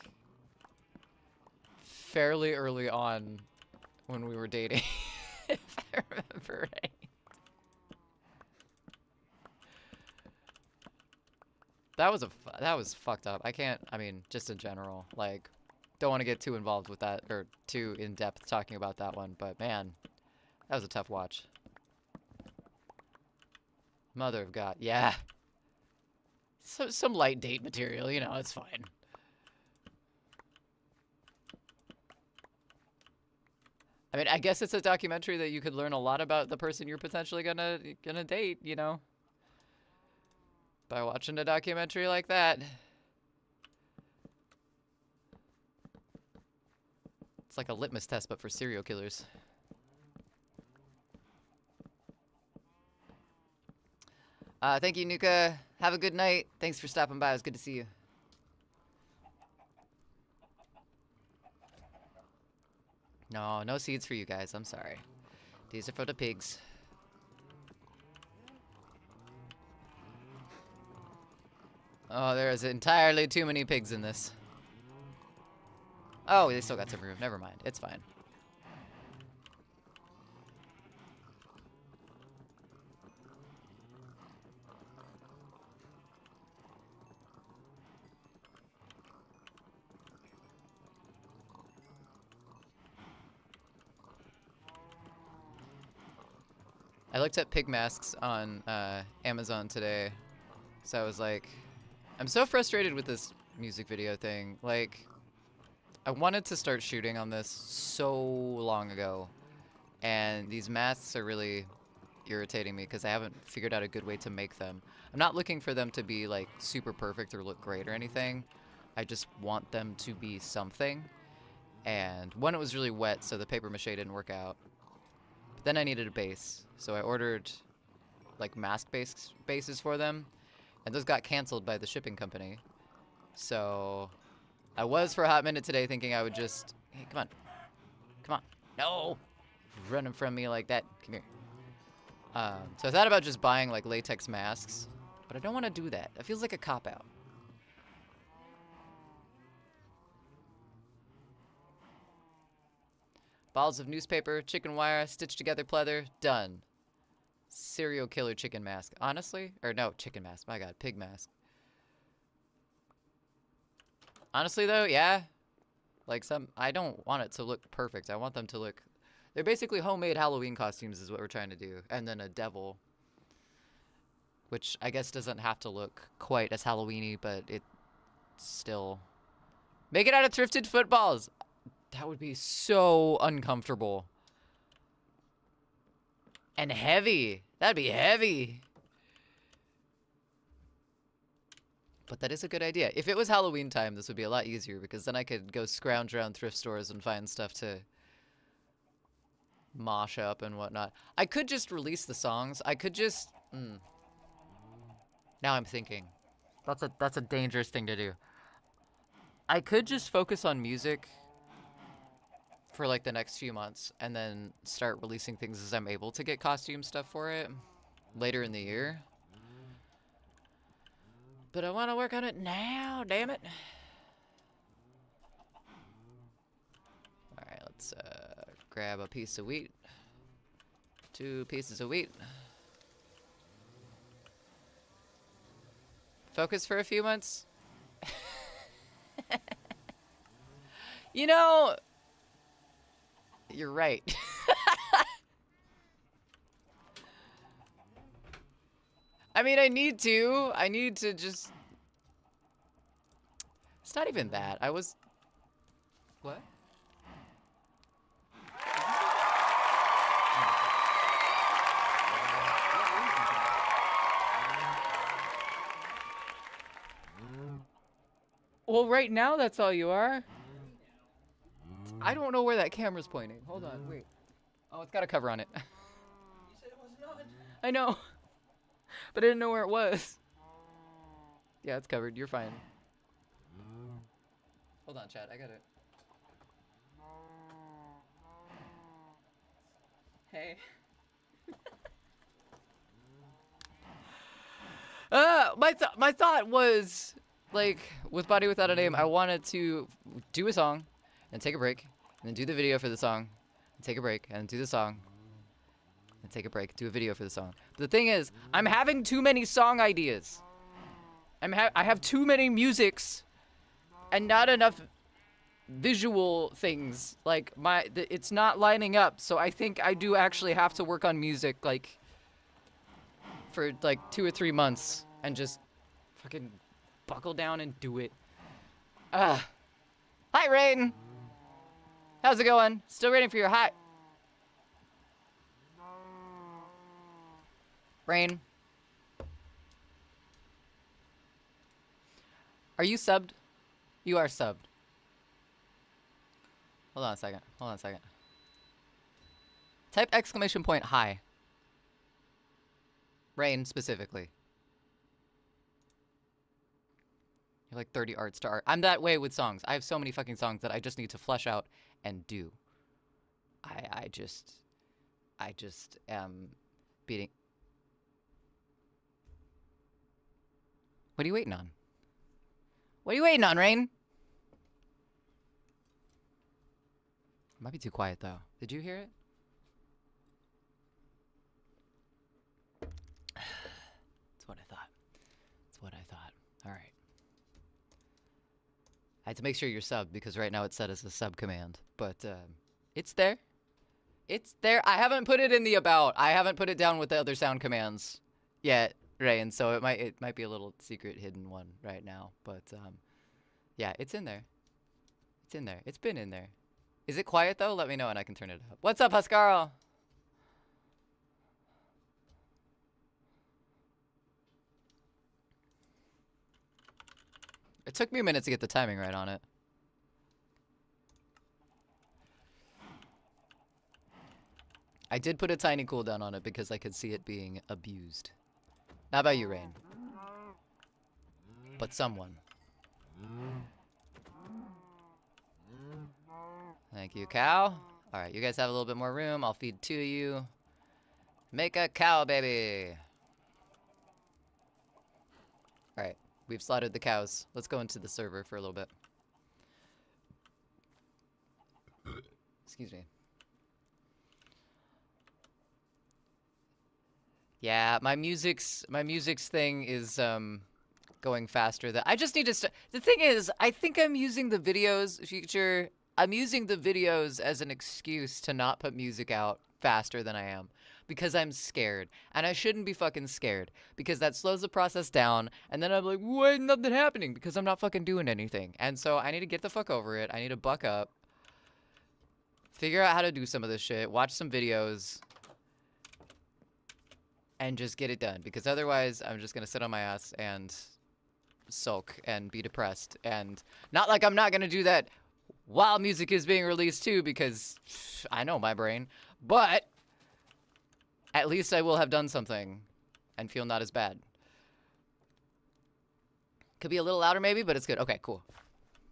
fairly early on when we were dating, if I remember right. That was fucked up. I mean, just in general, like, don't want to get too involved with that, or too in-depth talking about that one, but man, that was a tough watch. Mother of God, yeah. So, some light date material, you know, it's fine. I mean, I guess it's a documentary that you could learn a lot about the person you're potentially gonna date, you know, by watching a documentary like that. It's like a litmus test, but for serial killers. Thank you, Nuka. Have a good night. Thanks for stopping by. It was good to see you. No, no seeds for you guys. I'm sorry. These are for the pigs. Oh, there's entirely too many pigs in this. Oh, they still got some room. Never mind. It's fine. I looked at pig masks on Amazon today. So I was like, I'm so frustrated with this music video thing. Like, I wanted to start shooting on this so long ago. And these masks are really irritating me because I haven't figured out a good way to make them. I'm not looking for them to be like super perfect or look great or anything. I just want them to be something. And one, it was really wet, so the paper mache didn't work out. But then I needed a base, so I ordered like mask bases for them, and those got canceled by the shipping company. So I was for a hot minute today thinking I would just, hey, come on, no, running from me like that. Come here. So I thought about just buying like latex masks, but I don't want to do that. It feels like a cop-out. Balls of newspaper, chicken wire, stitched together pleather, done. Serial killer chicken mask. Honestly? Or no, chicken mask. My god, pig mask. Honestly though, yeah. Like I don't want it to look perfect. I want them to look... They're basically homemade Halloween costumes is what we're trying to do. And then a devil. Which I guess doesn't have to look quite as Halloween-y, but it still... Make it out of thrifted footballs! That would be so uncomfortable. And heavy. That'd be heavy. But that is a good idea. If it was Halloween time, this would be a lot easier because then I could go scrounge around thrift stores and find stuff to mosh up and whatnot. I could just release the songs. I could just... Now I'm thinking. That's a dangerous thing to do. I could just focus on music for like the next few months and then start releasing things as I'm able to get costume stuff for it later in the year. But I want to work on it now, damn it. Alright, let's grab a piece of wheat. 2 pieces of wheat. Focus for a few months. You know... You're right. I mean, I need to just... It's not even that. I was... What? Well, right now that's all you are. I don't know where that camera's pointing. Hold on, wait. Oh, it's got a cover on it. You said it wasn't on. I know. But I didn't know where it was. Yeah, it's covered. You're fine. Hold on, chat. I got it. Hey. My thought was, like, with Body Without a Name, I wanted to do a song and take a break, and then do the video for the song, and take a break, and do the song, and take a break, do a video for the song. But the thing is, I'm having too many song ideas. I have too many musics, and not enough visual things. Like, it's not lining up, so I think I do actually have to work on music, like, for, like, 2 or 3 months, and just fucking buckle down and do it. Hi, Rain! How's it going? Still waiting for your hi. Rain. Are you subbed? You are subbed. Hold on a second. Hold on a second. Type exclamation point hi. Rain specifically. You're like 30 arts to art. I'm that way with songs. I have so many fucking songs that I just need to flesh out and do. I just am beating. What are you waiting on? What are you waiting on, Rain? Might be too quiet though. Did you hear it? That's what I thought. That's what I thought. All right. I had to make sure you're subbed because right now it's set as a sub command, but it's there. It's there. I haven't put it in the about. I haven't put it down with the other sound commands yet, Rain. So it might be a little secret hidden one right now, but yeah, it's in there. It's in there. It's been in there. Is it quiet though? Let me know and I can turn it up. What's up, Huskaro? It took me a minute to get the timing right on it. I did put a tiny cooldown on it because I could see it being abused. Not by you, Rain. But someone. Thank you, cow. Alright, you guys have a little bit more room. I'll feed 2 of you. Make a cow, baby. Alright, we've slaughtered the cows. Let's go into the server for a little bit. Excuse me. Yeah, my music's thing is going faster than I just need to the thing is, I think I'm using the videos future I'm using the videos as an excuse to not put music out faster than I am because I'm scared, and I shouldn't be fucking scared because that slows the process down, and then I'm like, why nothing happening because I'm not fucking doing anything. And so I need to get the fuck over it. I need to buck up, figure out how to do some of this shit, watch some videos, and just get it done, because otherwise I'm just gonna sit on my ass and sulk and be depressed. And not like I'm not gonna do that while music is being released too, because I know my brain, but at least I will have done something and feel not as bad. Could be a little louder maybe, but it's good. Okay, cool.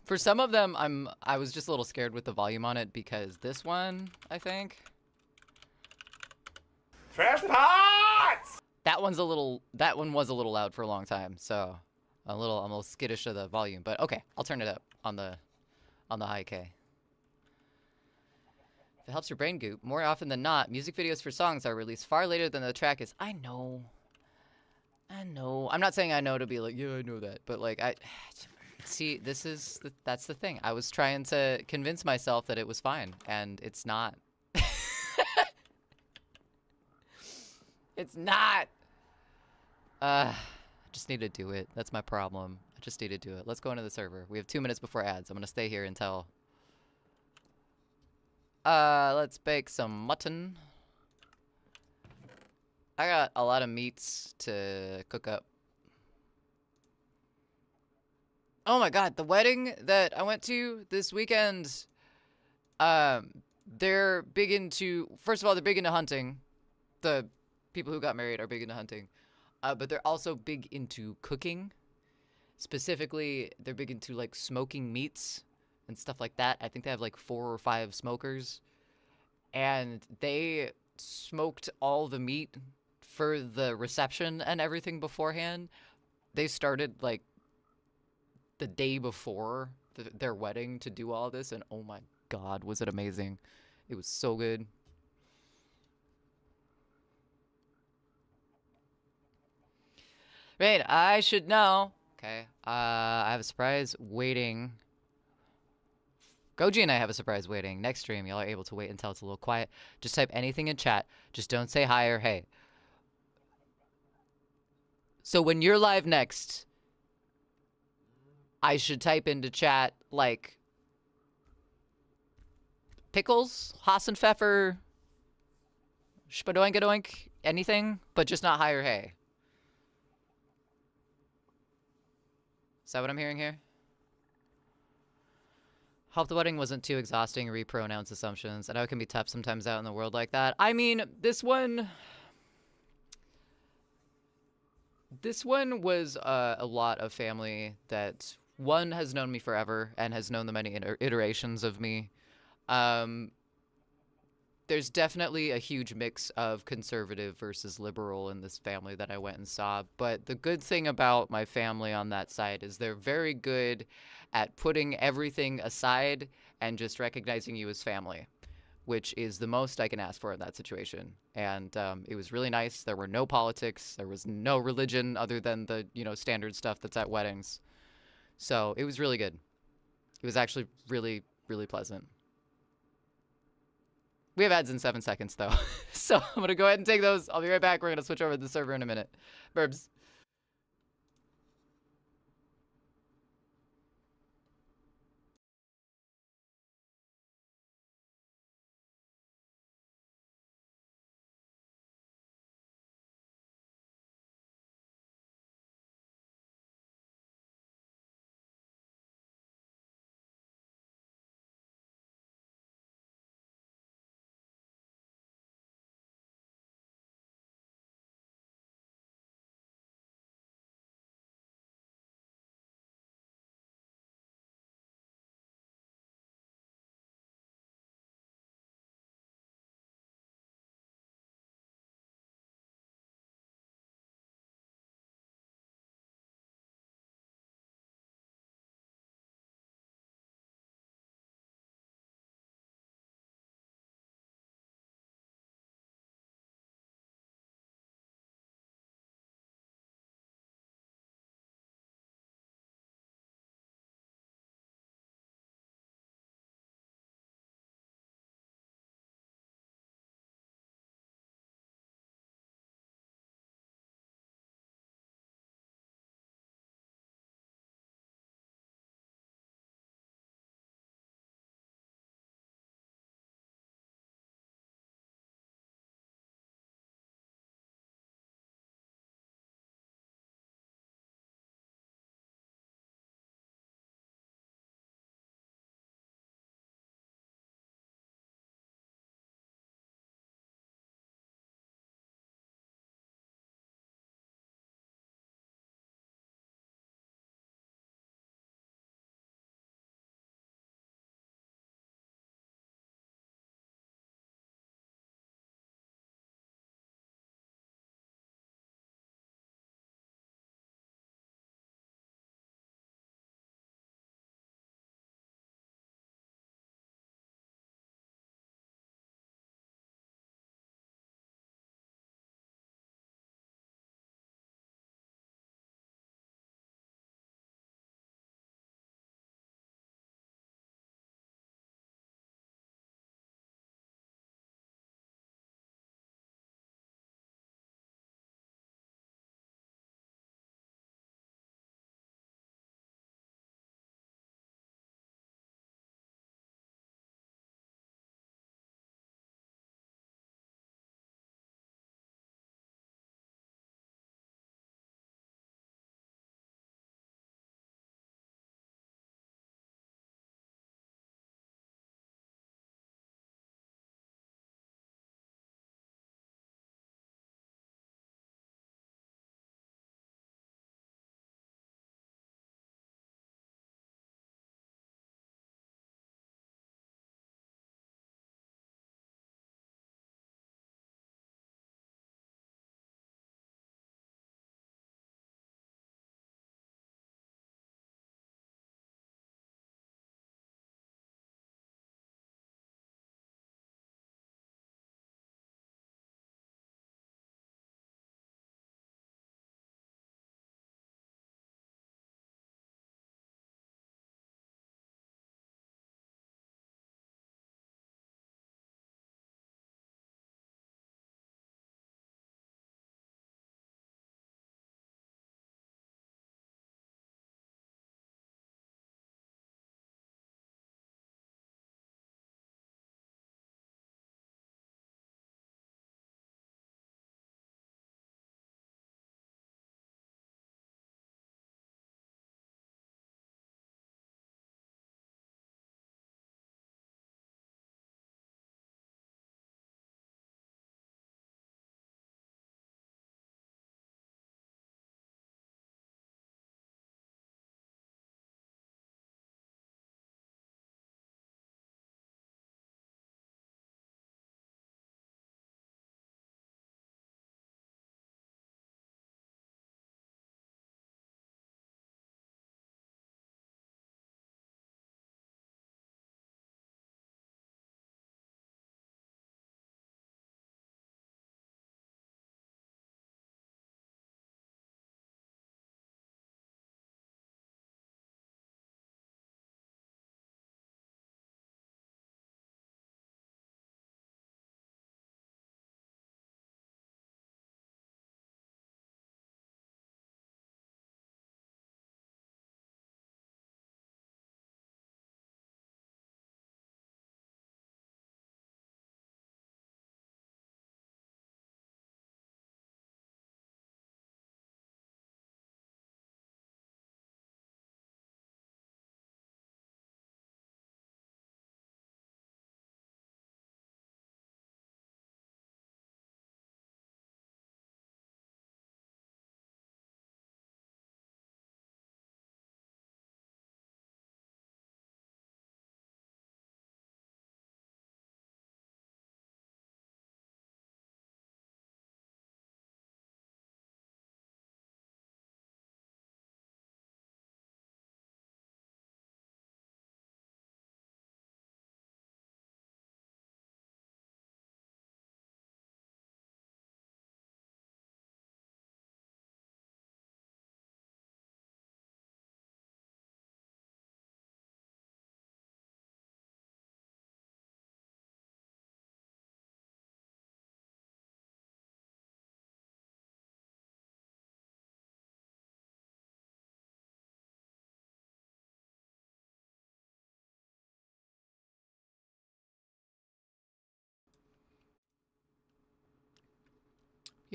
For some of them, I was just a little scared with the volume on it because this one, I think. Trash pots! That one was a little loud for a long time, so I'm a little skittish of the volume, but okay, I'll turn it up on the high K. If it helps your brain goop, more often than not, music videos for songs are released far later than the track is. I know. I'm not saying I know to be like, yeah, I know that, but like see, that's the thing. I was trying to convince myself that it was fine, and it's not. It's not. I just need to do it. That's my problem. I just need to do it. Let's go into the server. We have 2 minutes before ads. I'm gonna stay here until. Let's bake some mutton. I got a lot of meats to cook up. Oh my god, the wedding that I went to this weekend, they're big into, first of all, they're big into hunting. The people who got married are big into hunting. But they're also big into cooking. Specifically, they're big into like smoking meats and stuff like that. I think they have like 4 or 5 smokers. And they smoked all the meat for the reception and everything beforehand. They started like the day before their wedding to do all this, and oh my god, was it amazing. It was so good. Right, I should know. Okay, I have a surprise waiting. Goji and I have a surprise waiting. Next stream, y'all are able to wait until it's a little quiet. Just type anything in chat. Just don't say hi or hey. So when you're live next, I should type into chat, like, pickles, Hassenpfeffer, spadoinkadoink, anything, but just not hi or hey. Is that what I'm hearing here? Hope the wedding wasn't too exhausting, repronounce assumptions. I know it can be tough sometimes out in the world like that. I mean, this one was a lot of family that one has known me forever and has known the many iterations of me. there's definitely a huge mix of conservative versus liberal in this family that I went and saw. But the good thing about my family on that side is they're very good at putting everything aside and just recognizing you as family, which is the most I can ask for in that situation. And it was really nice. There were no politics. There was no religion other than the, standard stuff that's at weddings. So it was really good. It was actually really, really pleasant. We have ads in 7 seconds, though. So I'm going to go ahead and take those. I'll be right back. We're going to switch over to the server in a minute. Burbs.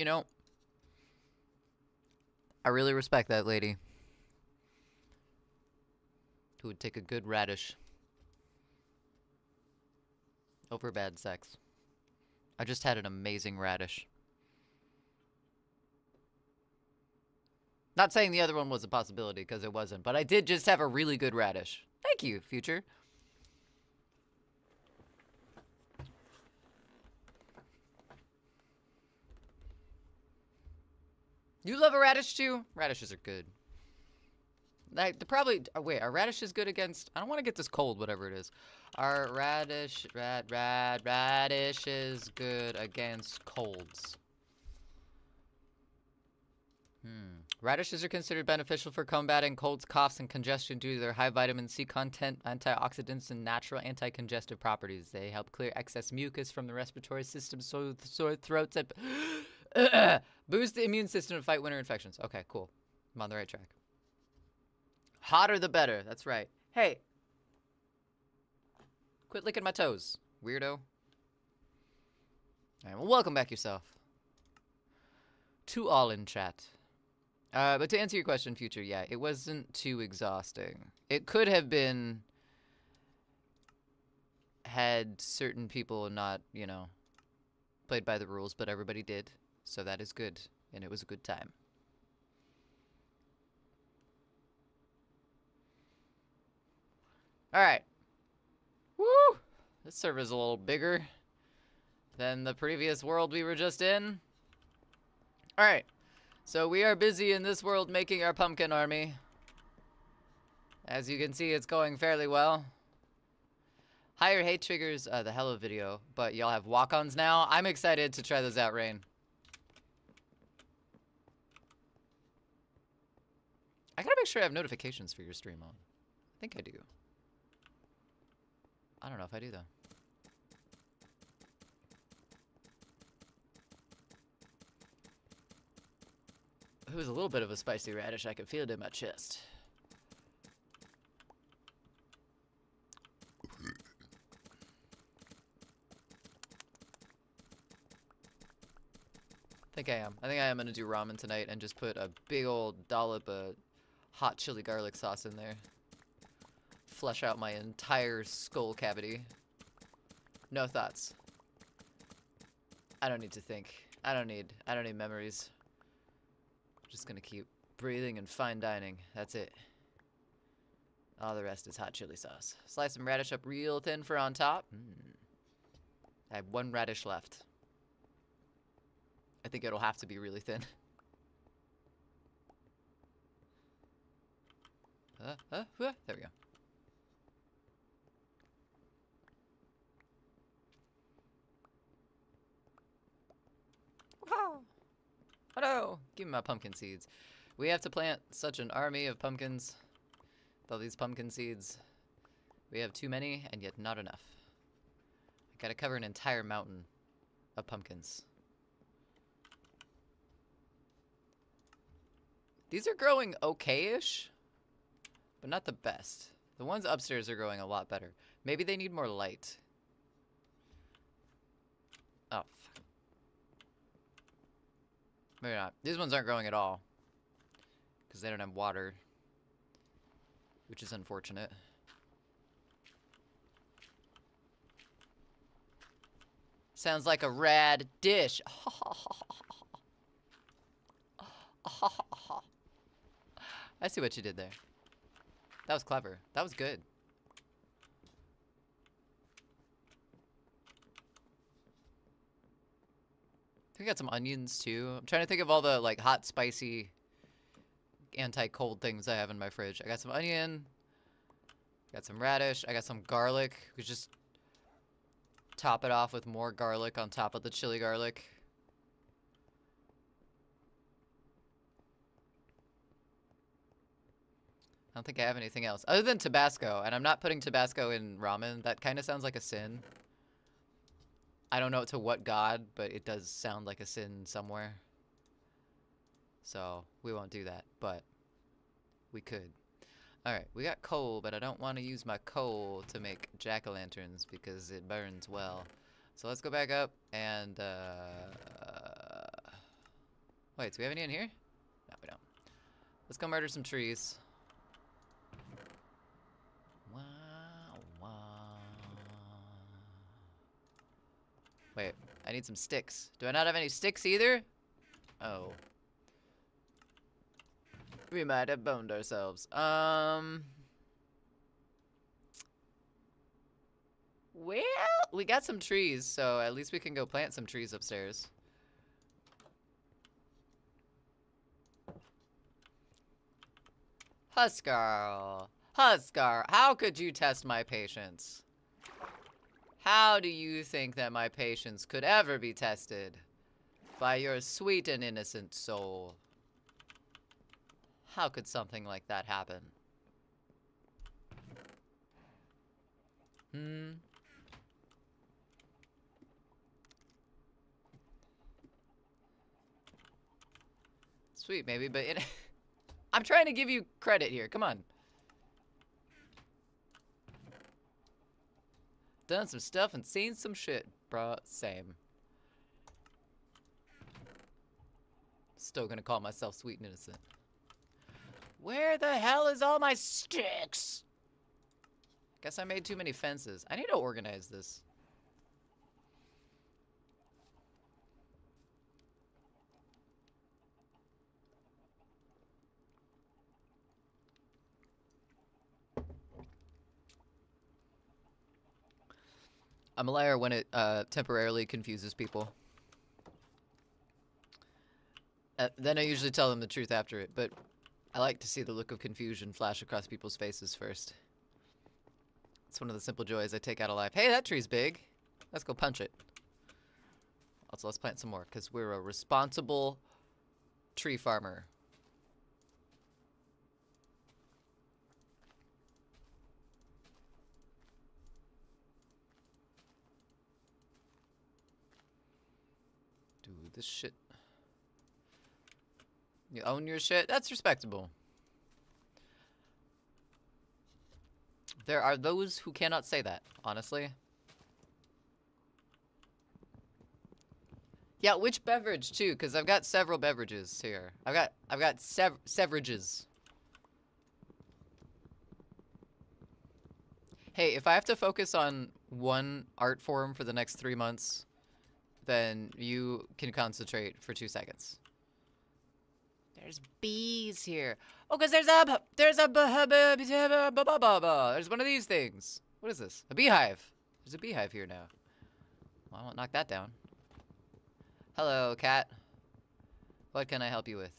You know, I really respect that lady who would take a good radish over bad sex. I just had an amazing radish. Not saying the other one was a possibility, because it wasn't, but I did just have a really good radish. Thank you, future. You love a radish too? Radishes are good. Probably, wait, are radishes good against, I don't want to get this cold, whatever it is. Are radishes good against colds? Radishes are considered beneficial for combating colds, coughs, and congestion due to their high vitamin C content, antioxidants, and natural anti-congestive properties. They help clear excess mucus from the respiratory system, so sore throats, and boost the immune system to fight winter infections. Okay, cool. I'm on the right track. Hotter the better. That's right. Hey. Quit licking my toes, weirdo. All right, well, welcome back yourself. To all in chat. But to answer your question, future, yeah, it wasn't too exhausting. It could have been had certain people not, you know, played by the rules, but everybody did. So that is good, and it was a good time. All right. Woo! This server's a little bigger than the previous world we were just in. All right. So we are busy in this world making our pumpkin army. As you can see, it's going fairly well. Higher hate triggers the Hello video, but y'all have walk-ons now. I'm excited to try those out, Rain. I gotta make sure I have notifications for your stream on. I think I do. I don't know if I do, though. It was a little bit of a spicy radish. I could feel it in my chest. I think I am. I think I am going to do ramen tonight and just put a big old dollop of hot chili garlic sauce in there. Flush out my entire skull cavity. No thoughts. I don't need to think. I don't need memories. Just gonna keep breathing and fine dining. That's it. All the rest is hot chili sauce. Slice some radish up real thin for on top. I have one radish left. I think it'll have to be really thin. There we go. Wow. Oh no! Give me my pumpkin seeds. We have to plant such an army of pumpkins. With all these pumpkin seeds. We have too many, and yet not enough. I gotta cover an entire mountain of pumpkins. These are growing okay-ish, but not the best. The ones upstairs are growing a lot better. Maybe they need more light. Oh, fuck. Maybe not. These ones aren't growing at all. Because they don't have water. Which is unfortunate. Sounds like a rad dish. I see what you did there. That was clever. That was good. I think I got some onions too. I'm trying to think of all the like hot, spicy, anti-cold things I have in my fridge. I got some onion. Got some radish. I got some garlic. We just top it off with more garlic on top of the chili garlic. I don't think I have anything else other than Tabasco, and I'm not putting Tabasco in ramen. That kind of sounds like a sin. I don't know to what god, but it does sound like a sin somewhere. So we won't do that, but we could. Alright, we got coal, but I don't want to use my coal to make jack-o'-lanterns because it burns well. So let's go back up and Wait, do we have any in here? No, we don't. Let's go murder some trees. Wow, wow. Wait, I need some sticks. Do I not have any sticks either? Oh. We might have boned ourselves. Well, we got some trees, so at least we can go plant some trees upstairs. Huskar. Huskar, how could you test my patience? How do you think that my patience could ever be tested? By your sweet and innocent soul. How could something like that happen? Sweet, maybe, but I'm trying to give you credit here. Come on. Done some stuff and seen some shit, bruh. Same. Still gonna call myself sweet and innocent. Where the hell is all my sticks? Guess I made too many fences. I need to organize this. I'm a liar when it temporarily confuses people. Then I usually tell them the truth after it, but I like to see the look of confusion flash across people's faces first. It's one of the simple joys I take out of life. Hey, that tree's big. Let's go punch it. Also, let's plant some more, because we're a responsible tree farmer. Dude, this shit. You own your shit? That's respectable. There are those who cannot say that, honestly. Yeah, which beverage too? Because I've got several beverages here. I've got severages. Hey, if I have to focus on one art form for the next 3 months, then you can concentrate for 2 seconds. There's bees here. Oh, because there's one of these things. What is this? A beehive. There's a beehive here now. Well, I won't knock that down. Hello, cat. What can I help you with?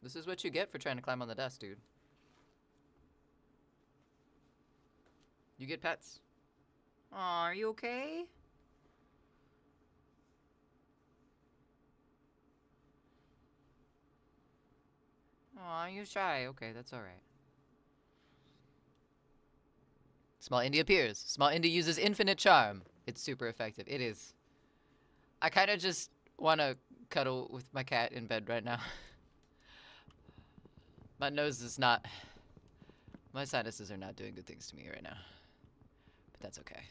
This is what you get for trying to climb on the desk, dude. You get pets. Aw, are you okay? Aw, you shy. Okay, that's alright. Small Indy appears. Small Indy uses infinite charm. It's super effective. It is. I kind of just want to cuddle with my cat in bed right now. My nose is not... My sinuses are not doing good things to me right now. But that's okay.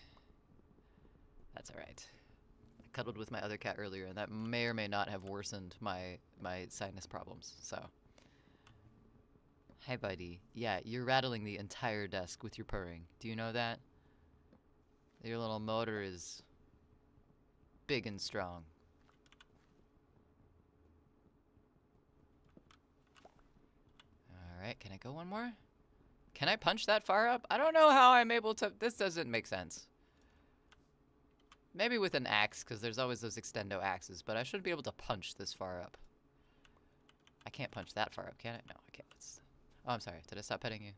That's alright. I cuddled with my other cat earlier, and that may or may not have worsened my sinus problems, so... Hi, buddy. Yeah, you're rattling the entire desk with your purring. Do you know that? Your little motor is big and strong. Alright, can I go one more? Can I punch that far up? I don't know how I'm able to... This doesn't make sense. Maybe with an axe, because there's always those extendo axes, but I should be able to punch this far up. I can't punch that far up, can I? No, I can't. Oh, I'm sorry. Did I stop petting you?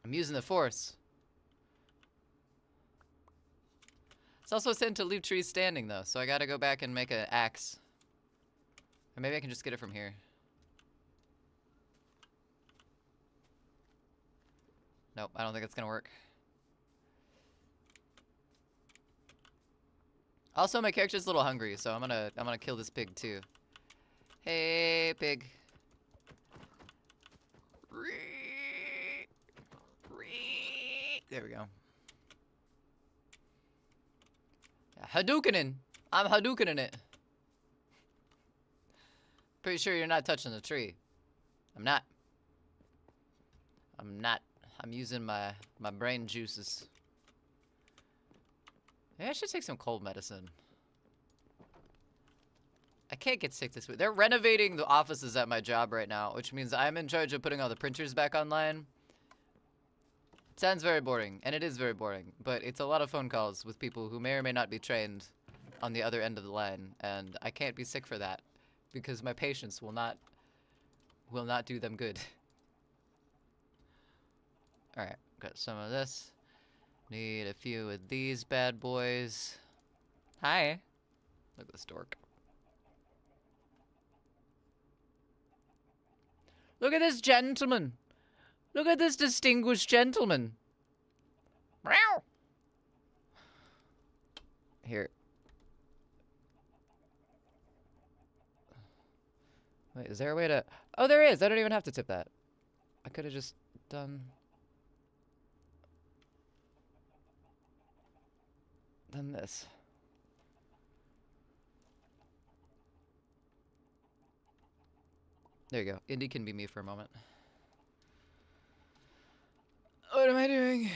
I'm using the force. It's also said to leave trees standing, though, so I gotta go back and make an axe. Or maybe I can just get it from here. Nope, I don't think it's gonna work. Also, my character's a little hungry, so I'm gonna kill this pig too. Hey, pig. There we go. Hadoukening! I'm Hadoukening it. Pretty sure you're not touching the tree. I'm not. I'm not. I'm using my brain juices. Maybe I should take some cold medicine. I can't get sick this week. They're renovating the offices at my job right now, which means I'm in charge of putting all the printers back online. It sounds very boring, and it is very boring, but it's a lot of phone calls with people who may or may not be trained on the other end of the line, and I can't be sick for that because my patients will not do them good. All right, got some of this. Need a few of these bad boys. Hi. Look at this dork. Look at this gentleman. Look at this distinguished gentleman. Meow. Here. Wait, is there a way to... Oh, there is. I don't even have to tip that. I could have just done this. There you go. Indy can be me for a moment. What am I doing?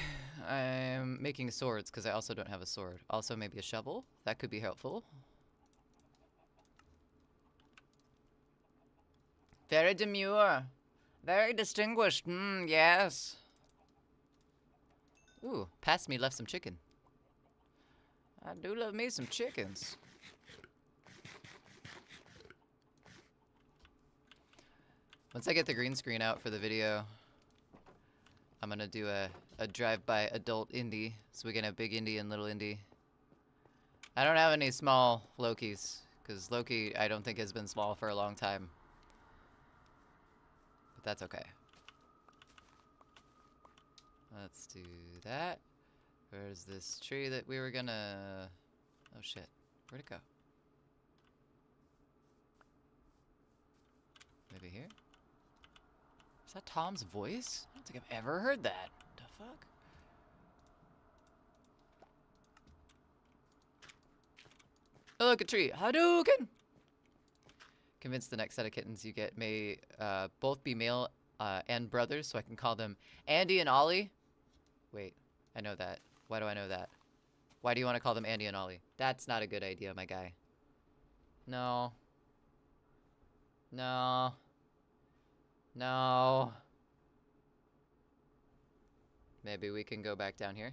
I'm making swords because I also don't have a sword. Also maybe a shovel. That could be helpful. Very demure. Very distinguished. Yes. Ooh, past me left some chicken. I do love me some chickens. Once I get the green screen out for the video, I'm gonna do a drive-by adult Indy, so we can have big Indy and little Indy. I don't have any small Lokis, because Loki I don't think has been small for a long time. But that's okay. Let's do that. Where's this tree that we were gonna... Oh shit, where'd it go? Maybe here? Is that Tom's voice? I don't think I've ever heard that. The fuck? Oh, look, a tree. Hadouken! Convince the next set of kittens you get may both be male and brothers, so I can call them Andy and Ollie. Wait, I know that. Why do I know that? Why do you want to call them Andy and Ollie? That's not a good idea, my guy. No. No. No. Maybe we can go back down here.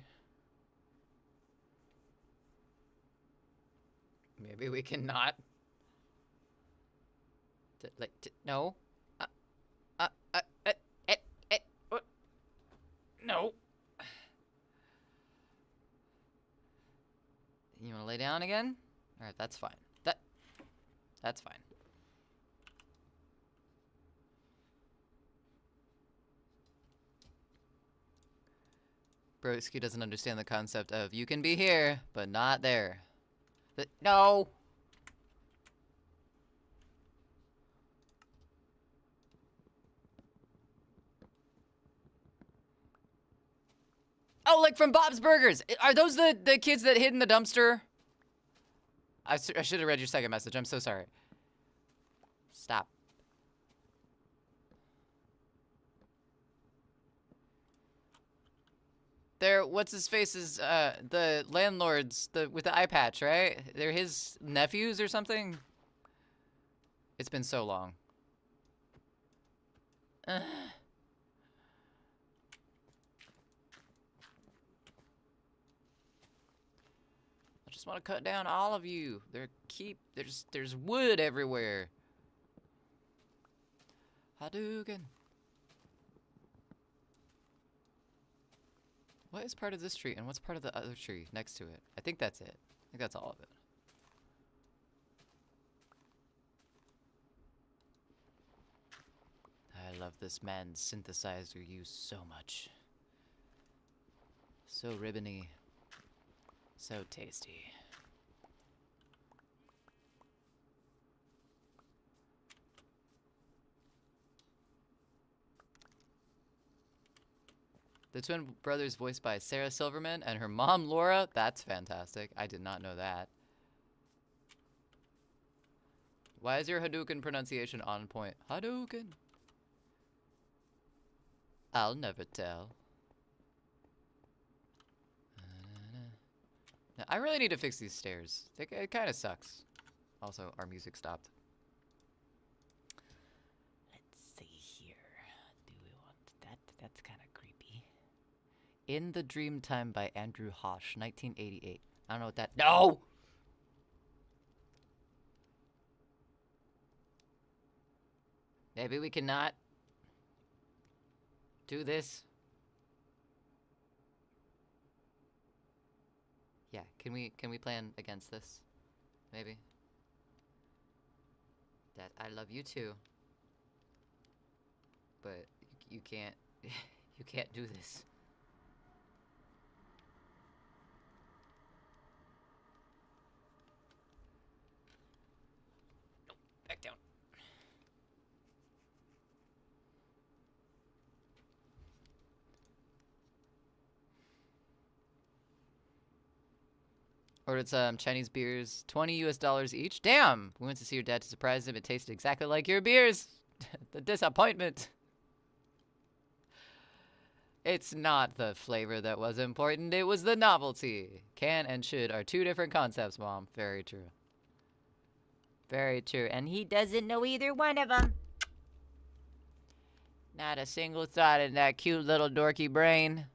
Maybe we can not. No. No. You wanna lay down again? Alright, that's fine. That's fine. Broski doesn't understand the concept of you can be here, but not there. No! Oh, like from Bob's Burgers! Are those the kids that hid in the dumpster? I should have read your second message. I'm so sorry. Stop. They're, what's his face's, the landlords, with the eye patch, right? They're his nephews or something? It's been so long. I just want to cut down all of you. There's wood everywhere. Hadouken. What is part of this tree and what's part of the other tree next to it? I think that's it. I think that's all of it. I love this man's synthesizer use so much. So ribbony. So tasty. The twin brothers voiced by Sarah Silverman and her mom Laura. That's fantastic. I did not know that. Why is your Hadouken pronunciation on point? Hadouken. I'll never tell. Now, I really need to fix these stairs. It kind of sucks. Also, our music stopped. Let's see here. Do we want that? That's kind of creepy. In the Dreamtime by Andrew Hosh, 1988. I don't know what that. No! Maybe we cannot do this. Yeah, can we plan against this? Maybe. That I love you too. But you can't you can't do this. Nope, back down. Ordered some Chinese beers, $20 each. Damn! We went to see your dad to surprise him. It tasted exactly like your beers. The disappointment. It's not the flavor that was important. It was the novelty. Can and should are two different concepts, Mom. Very true. Very true. And he doesn't know either one of them. Not a single thought in that cute little dorky brain.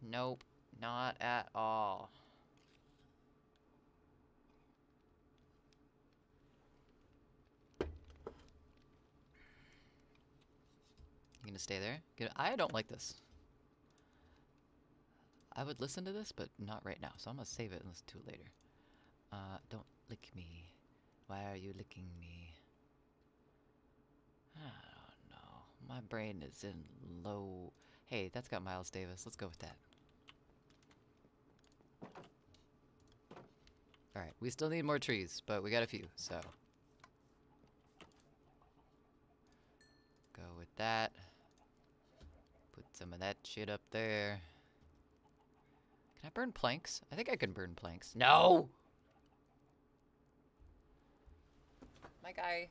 Nope, not at all. You gonna stay there? I don't like this. I would listen to this, but not right now, so I'm gonna save it and listen to it later. Don't lick me. Why are you licking me? I don't know. My brain is in low... Hey, that's got Miles Davis. Let's go with that. Alright, we still need more trees, but we got a few, so. Go with that. Put some of that shit up there. Can I burn planks? I think I can burn planks. No! My guy.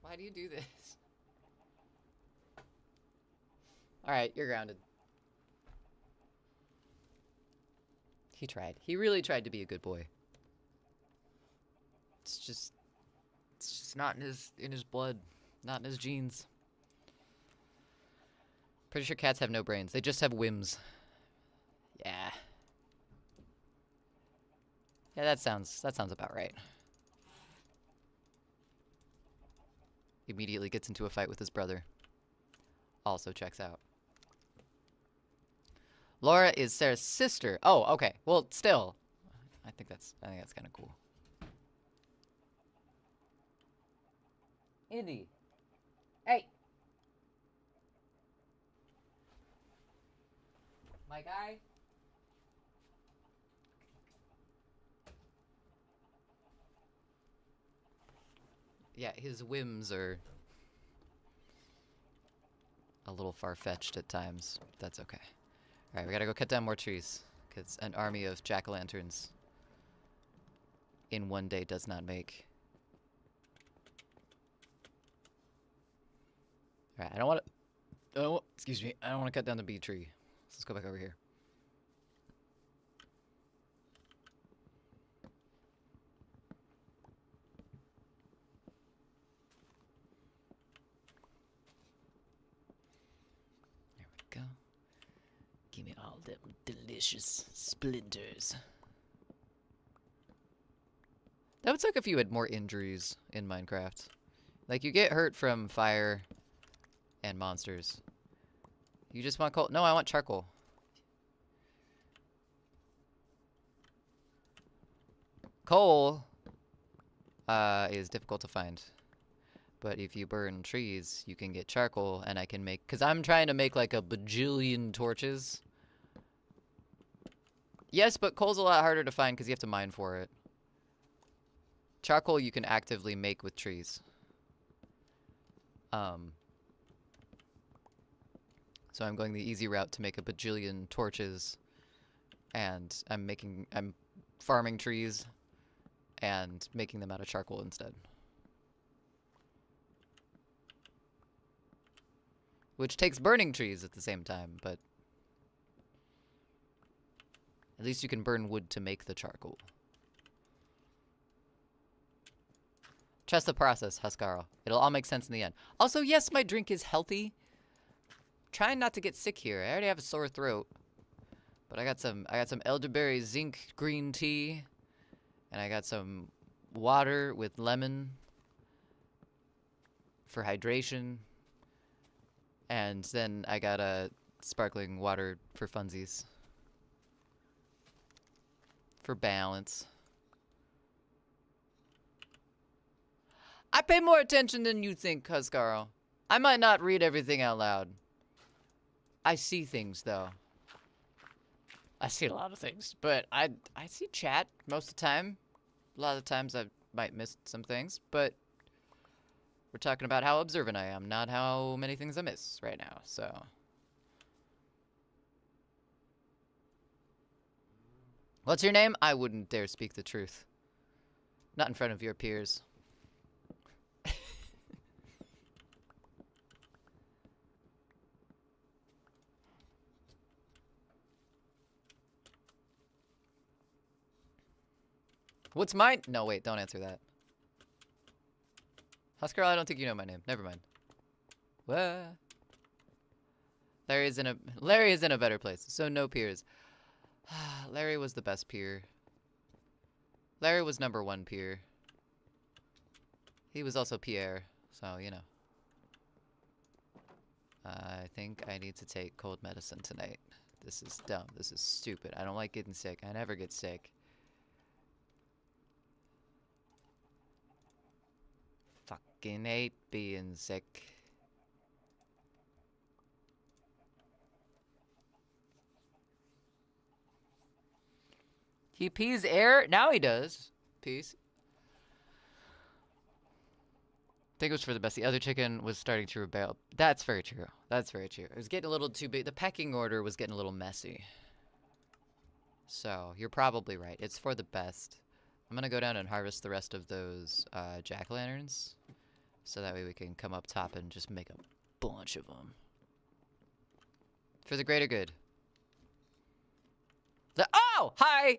Why do you do this? Alright, you're grounded. He tried. He really tried to be a good boy. It's just not in his blood, not in his genes. Pretty sure cats have no brains. They just have whims. Yeah. Yeah, that sounds about right. Immediately gets into a fight with his brother. Also checks out. Laura is Sarah's sister. Oh, okay. Well, still, I think that's kind of cool. Indy. Hey. My guy. Yeah, his whims are a little far-fetched at times. But that's okay. Alright, we gotta go cut down more trees, because an army of jack-o'-lanterns in one day does not make. Alright, I don't want to... Oh, excuse me. I don't want to cut down the bee tree. So let's go back over here. There we go. Give me all them delicious splinters. That would suck if you had more injuries in Minecraft. Like, you get hurt from fire and monsters. You just want coal? No, I want charcoal. Coal is difficult to find. But if you burn trees, you can get charcoal, and I can make... Because I'm trying to make, like, a bajillion torches. Yes, but coal's a lot harder to find because you have to mine for it. Charcoal you can actively make with trees. So I'm going the easy route to make a bajillion torches, and I'm farming trees and making them out of charcoal instead. Which takes burning trees at the same time, but at least you can burn wood to make the charcoal. Trust the process, Huskarl. It'll all make sense in the end. Also, yes, my drink is healthy. Trying not to get sick here. I already have a sore throat. But I got some elderberry zinc green tea. And I got some water with lemon for hydration. And then I got a sparkling water for funsies. For balance. I pay more attention than you think, Huskarl. I might not read everything out loud. I see things, though. I see a lot of things, but I see chat most of the time. A lot of the times I might miss some things, but we're talking about how observant I am, not how many things I miss right now, so. What's your name? I wouldn't dare speak the truth. Not in front of your peers. What's mine? No, wait, don't answer that. Huskarl, I don't think you know my name. Never mind. What? Larry is in a better place, so no peers. Larry was the best peer. Larry was #1 peer. He was also Pierre, so, you know. I think I need to take cold medicine tonight. This is dumb. This is stupid. I don't like getting sick. I never get sick. Fucking hate being sick. He pees air? Now he does. Peace. I think it was for the best. The other chicken was starting to rebel. That's very true. That's very true. It was getting a little too big. The pecking order was getting a little messy. So, you're probably right. It's for the best. I'm gonna go down and harvest the rest of those jack-o'-lanterns. So that way we can come up top and just make a bunch of them. For the greater good. Oh! Hi!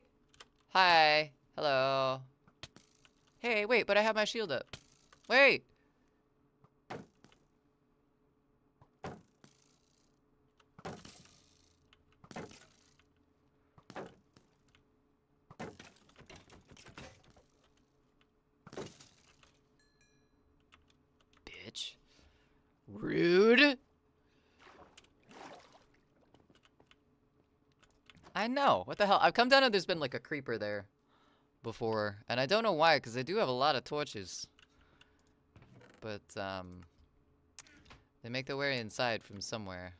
Hi. Hello. Hey, wait, but I have my shield up. Wait! Bitch. Rude. I know. What the hell? I've come down and there's been like a creeper there before. And I don't know why, because I do have a lot of torches. But, they make their way inside from somewhere.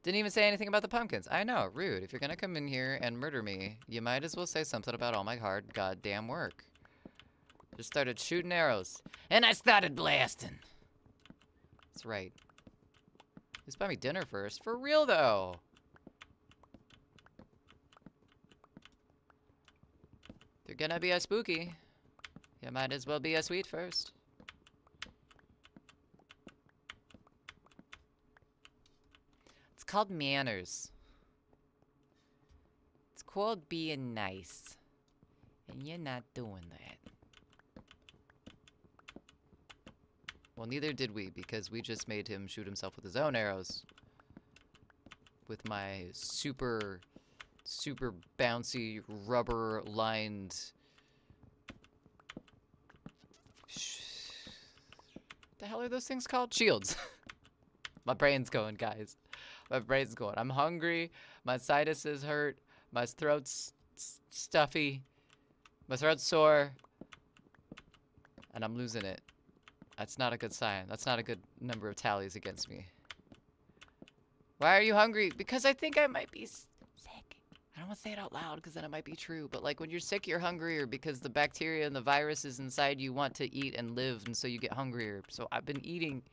Didn't even say anything about the pumpkins. I know, rude. If you're gonna come in here and murder me, you might as well say something about all my hard goddamn work. Just started shooting arrows. And I started blasting. That's right. Just buy me dinner first. For real, though. If you're gonna be a spooky, you might as well be a sweet first. It's called manners. It's called being nice. And you're not doing that. Well, neither did we, because we just made him shoot himself with his own arrows. With my super bouncy, rubber-lined... What the hell are those things called? Shields. My brain's going, guys. My brain's going. I'm hungry. My sinuses hurt. My throat's stuffy. My throat's sore. And I'm losing it. That's not a good sign. That's not a good number of tallies against me. Why are you hungry? Because I think I might be sick. I don't want to say it out loud because then it might be true. But like when you're sick, you're hungrier because the bacteria and the viruses inside you want to eat and live, and so you get hungrier. So I've been eating.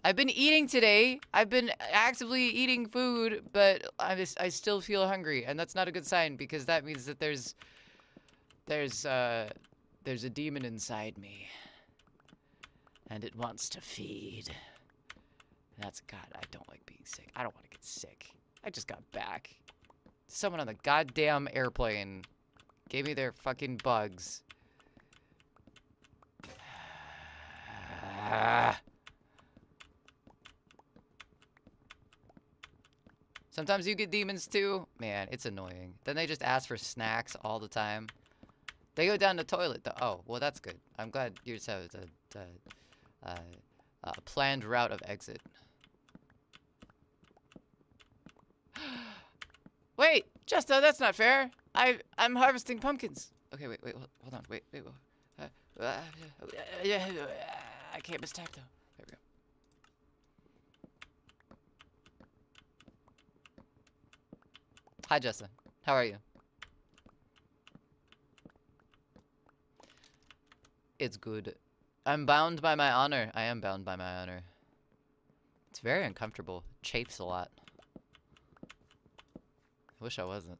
I've been eating today. I've been actively eating food, but I still feel hungry, and that's not a good sign because that means that there's a demon inside me, and it wants to feed. That's God. I don't like being sick. I don't want to get sick. I just got back. Someone on the goddamn airplane gave me their fucking bugs. Sometimes you get demons too. Man, it's annoying. Then they just ask for snacks all the time. They go down the toilet though. Oh, well that's good. I'm glad you just have a planned route of exit. Wait, Justo, that's not fair. I'm harvesting pumpkins. Okay, wait, hold on, wait. I can't mistype though. There we go. Hi, Justin. How are you? It's good. I'm bound by my honor. I am bound by my honor. It's very uncomfortable. Chafes a lot. I wish I wasn't.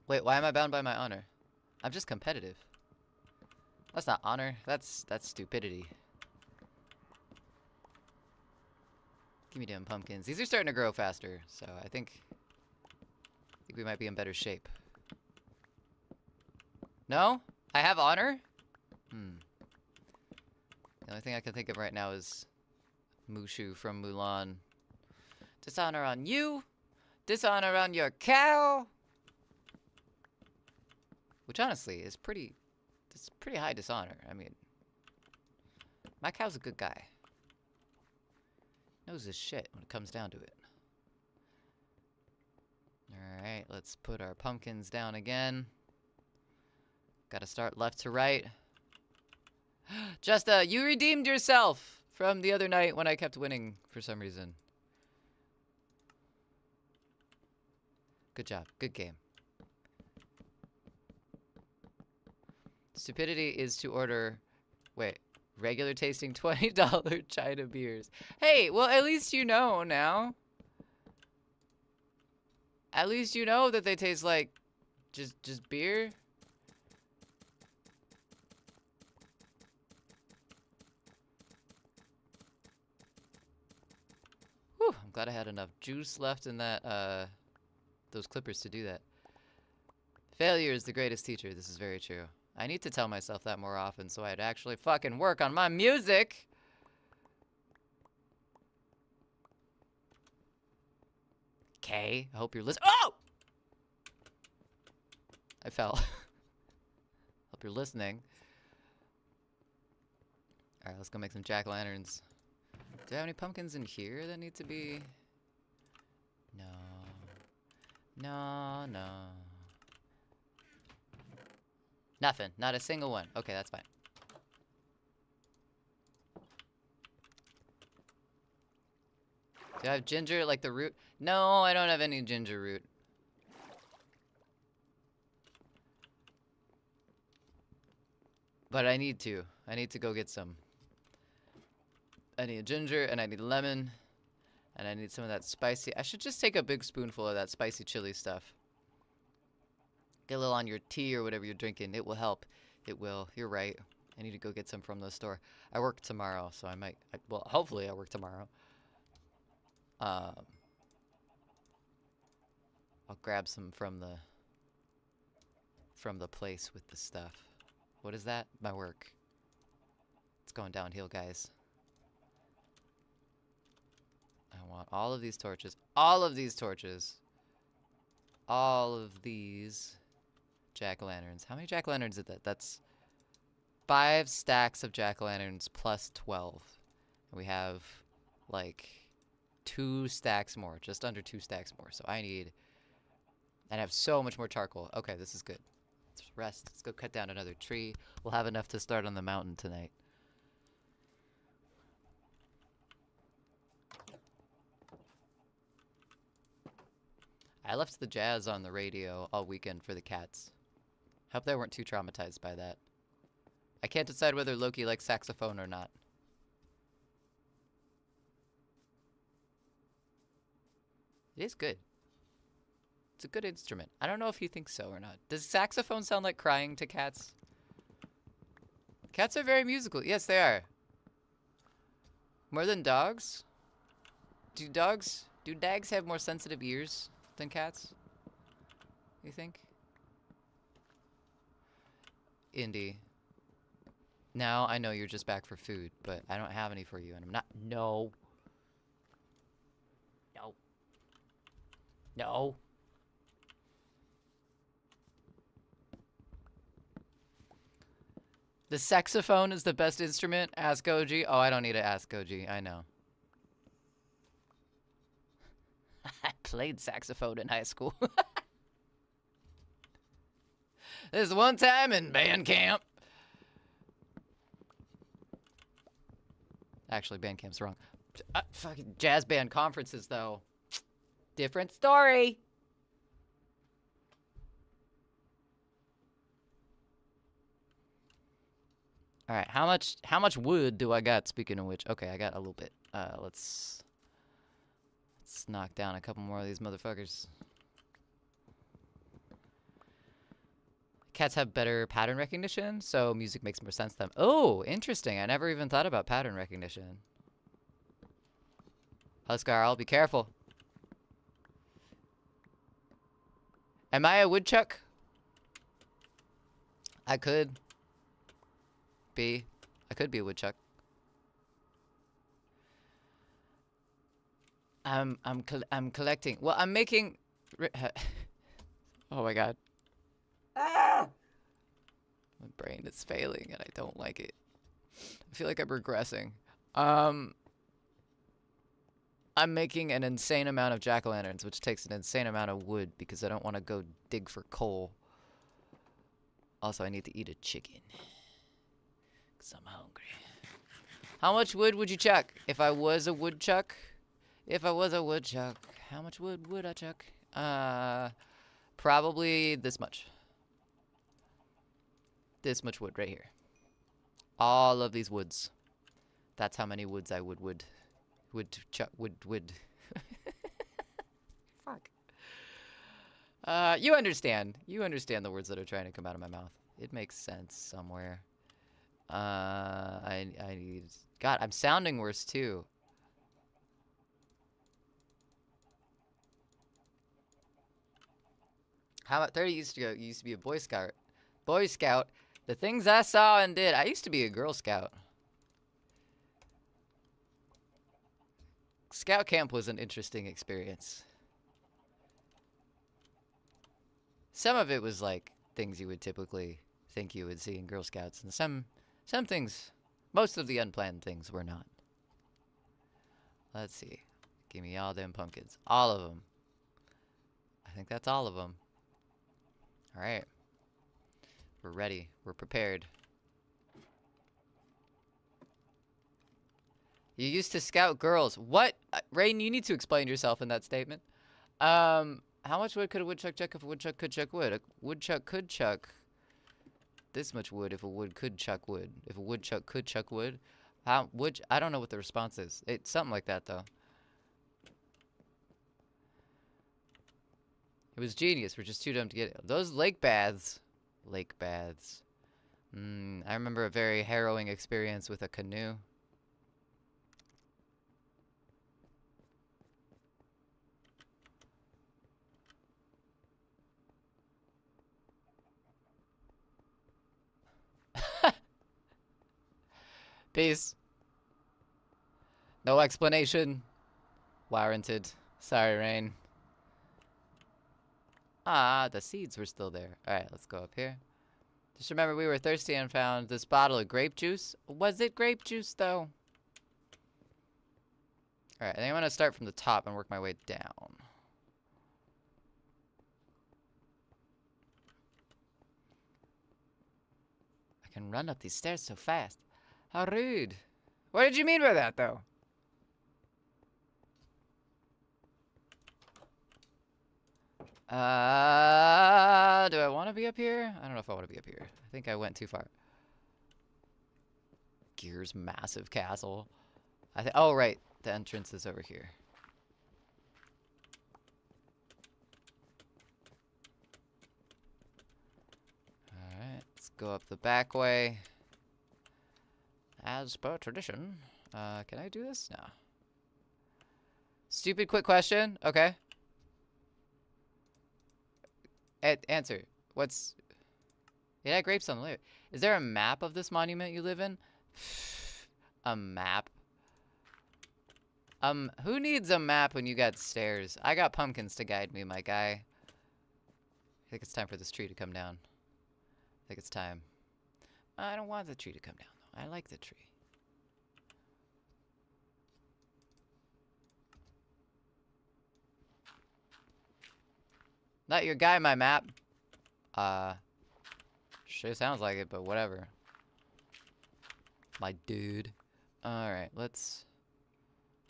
Wait, why am I bound by my honor? I'm just competitive. That's not honor. That's stupidity. Give me damn pumpkins. These are starting to grow faster, so I think we might be in better shape. No? I have honor? The only thing I can think of right now is Mushu from Mulan. Dishonor on you. Dishonor on your cow. Which honestly is pretty high dishonor. I mean, my cow's a good guy. Knows his shit when it comes down to it. Alright, let's put our pumpkins down again. Gotta start left to right. Justa, you redeemed yourself from the other night when I kept winning for some reason. Good job. Good game. Stupidity is to order... Wait. Regular tasting $20 China beers. Hey, well, at least you know now. At least you know that they taste like just beer. Whew, I'm glad I had enough juice left in that those clippers to do that. Failure is the greatest teacher. This is very true. I need to tell myself that more often so I'd actually fucking work on my music. Okay, I hope you're listening. Oh! I fell. Hope you're listening. Alright, let's go make some jack-o'-lanterns. Do I have any pumpkins in here that need to be... No. No, no. Nothing. Not a single one. Okay, that's fine. Do I have ginger, like the root? No, I don't have any ginger root. But I need to. I need to go get some. I need ginger, and I need lemon. And I need some of that spicy... I should just take a big spoonful of that spicy chili stuff. Get a little on your tea or whatever you're drinking. It will help. It will. You're right. I need to go get some from the store. I work tomorrow, so I might... well, hopefully I work tomorrow. I'll grab some from the place with the stuff. What is that? My work. It's going downhill, guys. I want all of these torches. All of these torches. All of these jack-o'-lanterns. How many jack-o'-lanterns is that? That's 5 stacks of jack-o'-lanterns plus 12. And we have, like, 2 stacks more. Just under 2 stacks more. So I need... and I have so much more charcoal. Okay, this is good. Let's rest. Let's go cut down another tree. We'll have enough to start on the mountain tonight. I left the jazz on the radio all weekend for the cats. Hope they weren't too traumatized by that. I can't decide whether Loki likes saxophone or not. It is good. It's a good instrument. I don't know if he thinks so or not. Does saxophone sound like crying to cats? Cats are very musical. Yes, they are. More than dogs? Do dags have more sensitive ears than cats? You think? Indy. Now I know you're just back for food, but I don't have any for you, and I'm not. No. No. No. The saxophone is the best instrument. Ask OG. Oh, I don't need to ask OG. I know. I played saxophone in high school. This one time in band camp. Actually, band camp's wrong. Fucking jazz band conferences, though. Different story. All right, how much wood do I got? Speaking of which, okay, I got a little bit. Let's knock down a couple more of these motherfuckers. Cats have better pattern recognition, so music makes more sense to them. Oh, interesting. I never even thought about pattern recognition. Huskarl, be careful. Am I a woodchuck? I could be a woodchuck. I'm collecting. Well, I'm making. Oh my god. Ah! My brain is failing, and I don't like it. I feel like I'm regressing. I'm making an insane amount of jack-o'-lanterns, which takes an insane amount of wood because I don't want to go dig for coal. Also, I need to eat a chicken. Because I'm hungry. How much wood would you chuck if I was a woodchuck? If I was a woodchuck, how much wood would I chuck? Probably this much. This much wood right here. All of these woods. That's how many woods I would chuck. Fuck. You understand. You understand the words that are trying to come out of my mouth. It makes sense somewhere. I need. God, I'm sounding worse too. How about 30 years ago? You used to be a Boy Scout. Boy Scout. The things I saw and did. I used to be a Girl Scout. Scout camp was an interesting experience. Some of it was like things you would typically think you would see in Girl Scouts, and some things, most of the unplanned things were not. Let's see. Give me all them pumpkins. All of them. I think that's all of them. All right. We're ready. We're prepared. You used to scout girls. What? Rain, you need to explain yourself in that statement. How much wood could a woodchuck chuck if a woodchuck could chuck wood? A woodchuck could chuck this much wood if a wood could chuck wood. If a woodchuck could chuck wood. I don't know what the response is. It's something like that, though. It was genius. We're just too dumb to get it. Those lake baths. Lake baths. I remember a very harrowing experience with a canoe. Peace. No explanation warranted. Sorry, Rain. Ah, the seeds were still there. Alright, let's go up here. Just remember we were thirsty and found this bottle of grape juice. Was it grape juice, though? Alright, I think I'm gonna start from the top and work my way down. I can run up these stairs so fast. How rude. What did you mean by that, though? Do I want to be up here? I don't know if I want to be up here. I think I went too far. Gear's massive castle. Oh, right. The entrance is over here. Alright, let's go up the back way. As per tradition. Can I do this? No. Stupid quick question. Okay. Answer. What's... It had grapes on the lid. Is there a map of this monument you live in? A map? Who needs a map when you got stairs? I got pumpkins to guide me, my guy. I think it's time for this tree to come down. I think it's time. I don't want the tree to come down, though. I like the tree. Not your guy, my map. Sure sounds like it, but whatever. My dude. Alright, let's...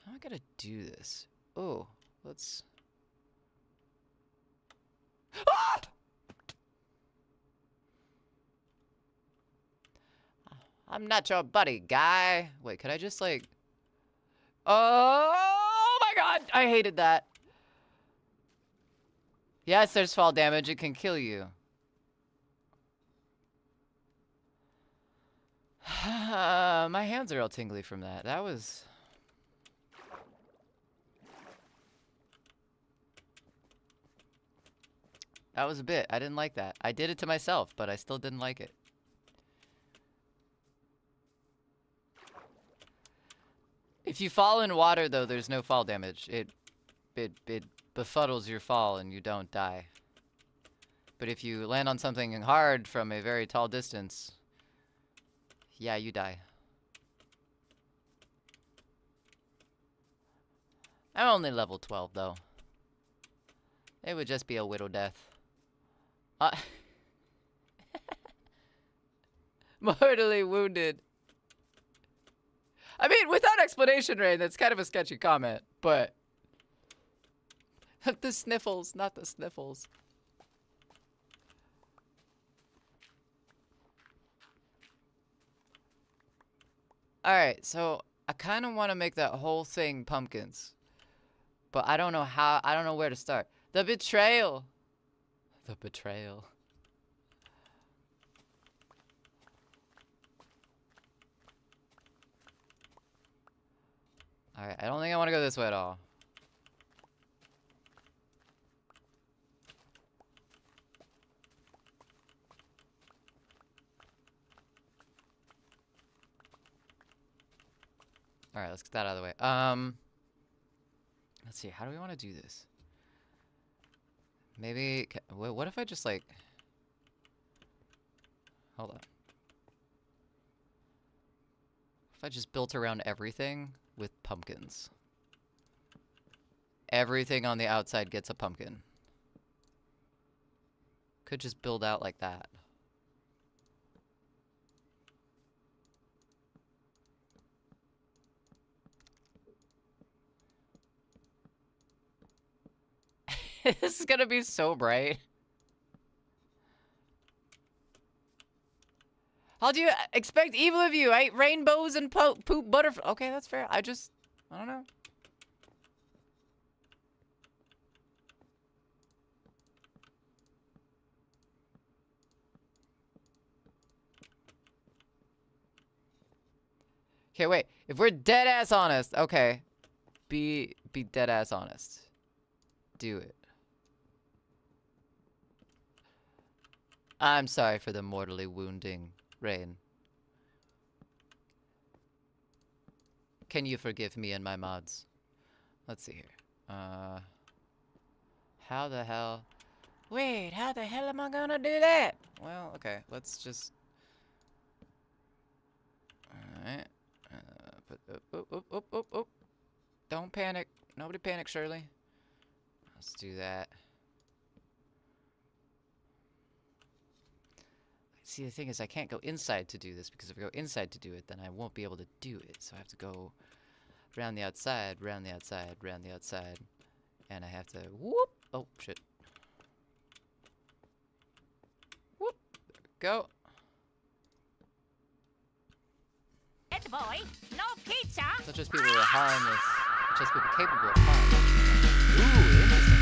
How am I gonna do this? Oh, let's... Ah! I'm not your buddy, guy. Wait, could I just, like... Oh my god! I hated that. Yes, there's fall damage. It can kill you. My hands are all tingly from that. That was... That was a bit. I didn't like that. I did it to myself, but I still didn't like it. If you fall in water, though, there's no fall damage. It befuddles your fall and you don't die. But if you land on something hard from a very tall distance, yeah, you die. I'm only level 12, though. It would just be a widow death. Mortally wounded. I mean, without explanation, Rain, that's kind of a sketchy comment, but... The sniffles, not the sniffles. Alright, so I kind of want to make that whole thing pumpkins. But I don't know how, I don't know where to start. The betrayal. The betrayal. Alright, I don't think I want to go this way at all. Alright, let's get that out of the way. Let's see, how do we want to do this? Maybe, what if I just like... Hold on. If I just built around everything with pumpkins. Everything on the outside gets a pumpkin. Could just build out like that. This is gonna be so bright. How do you expect evil of you? I ate rainbows and poop butterflies. Okay, that's fair. I don't know. Okay, wait. If we're dead ass honest, okay. Be dead ass honest. Do it. I'm sorry for the mortally wounding, Rain. Can you forgive me and my mods? Let's see here. How the hell? Wait, how the hell am I gonna do that? Well, okay, let's just... Alright. Oop. Don't panic. Nobody panic, Shirley. Let's do that. See, the thing is, I can't go inside to do this, because if I go inside to do it, then I won't be able to do it. So I have to go around the outside, round the outside, round the outside. And I have to, whoop! Oh, shit. go. Head boy, no pizza. Such as people who are harmless. Just people capable of harm. Ooh, interesting.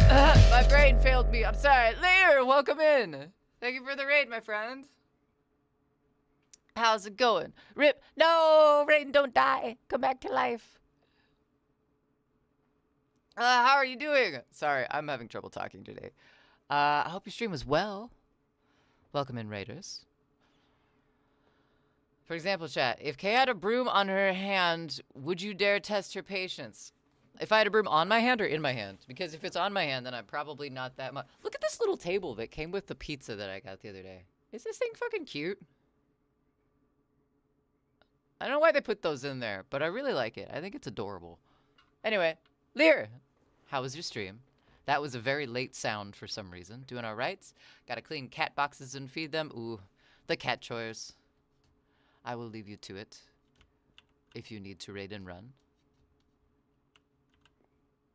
That's my brain failed me. I'm sorry. Lear, welcome in. Thank you for the raid, my friend. How's it going? Rip. No, Raiden, don't die. Come back to life. How are you doing? Sorry, I'm having trouble talking today. I hope your stream was well. Welcome in, raiders. For example, chat, if Kay had a broom on her hand, would you dare test her patience? If I had a broom on my hand or in my hand? Because if it's on my hand, then I'm probably not that much. Look at this little table that came with the pizza that I got the other day. Is this thing fucking cute? I don't know why they put those in there, but I really like it. I think it's adorable. Anyway, Lear, how was your stream? That was a very late sound for some reason. Doing all right? Gotta clean cat boxes and feed them. Ooh, the cat chores. I will leave you to it if you need to raid and run.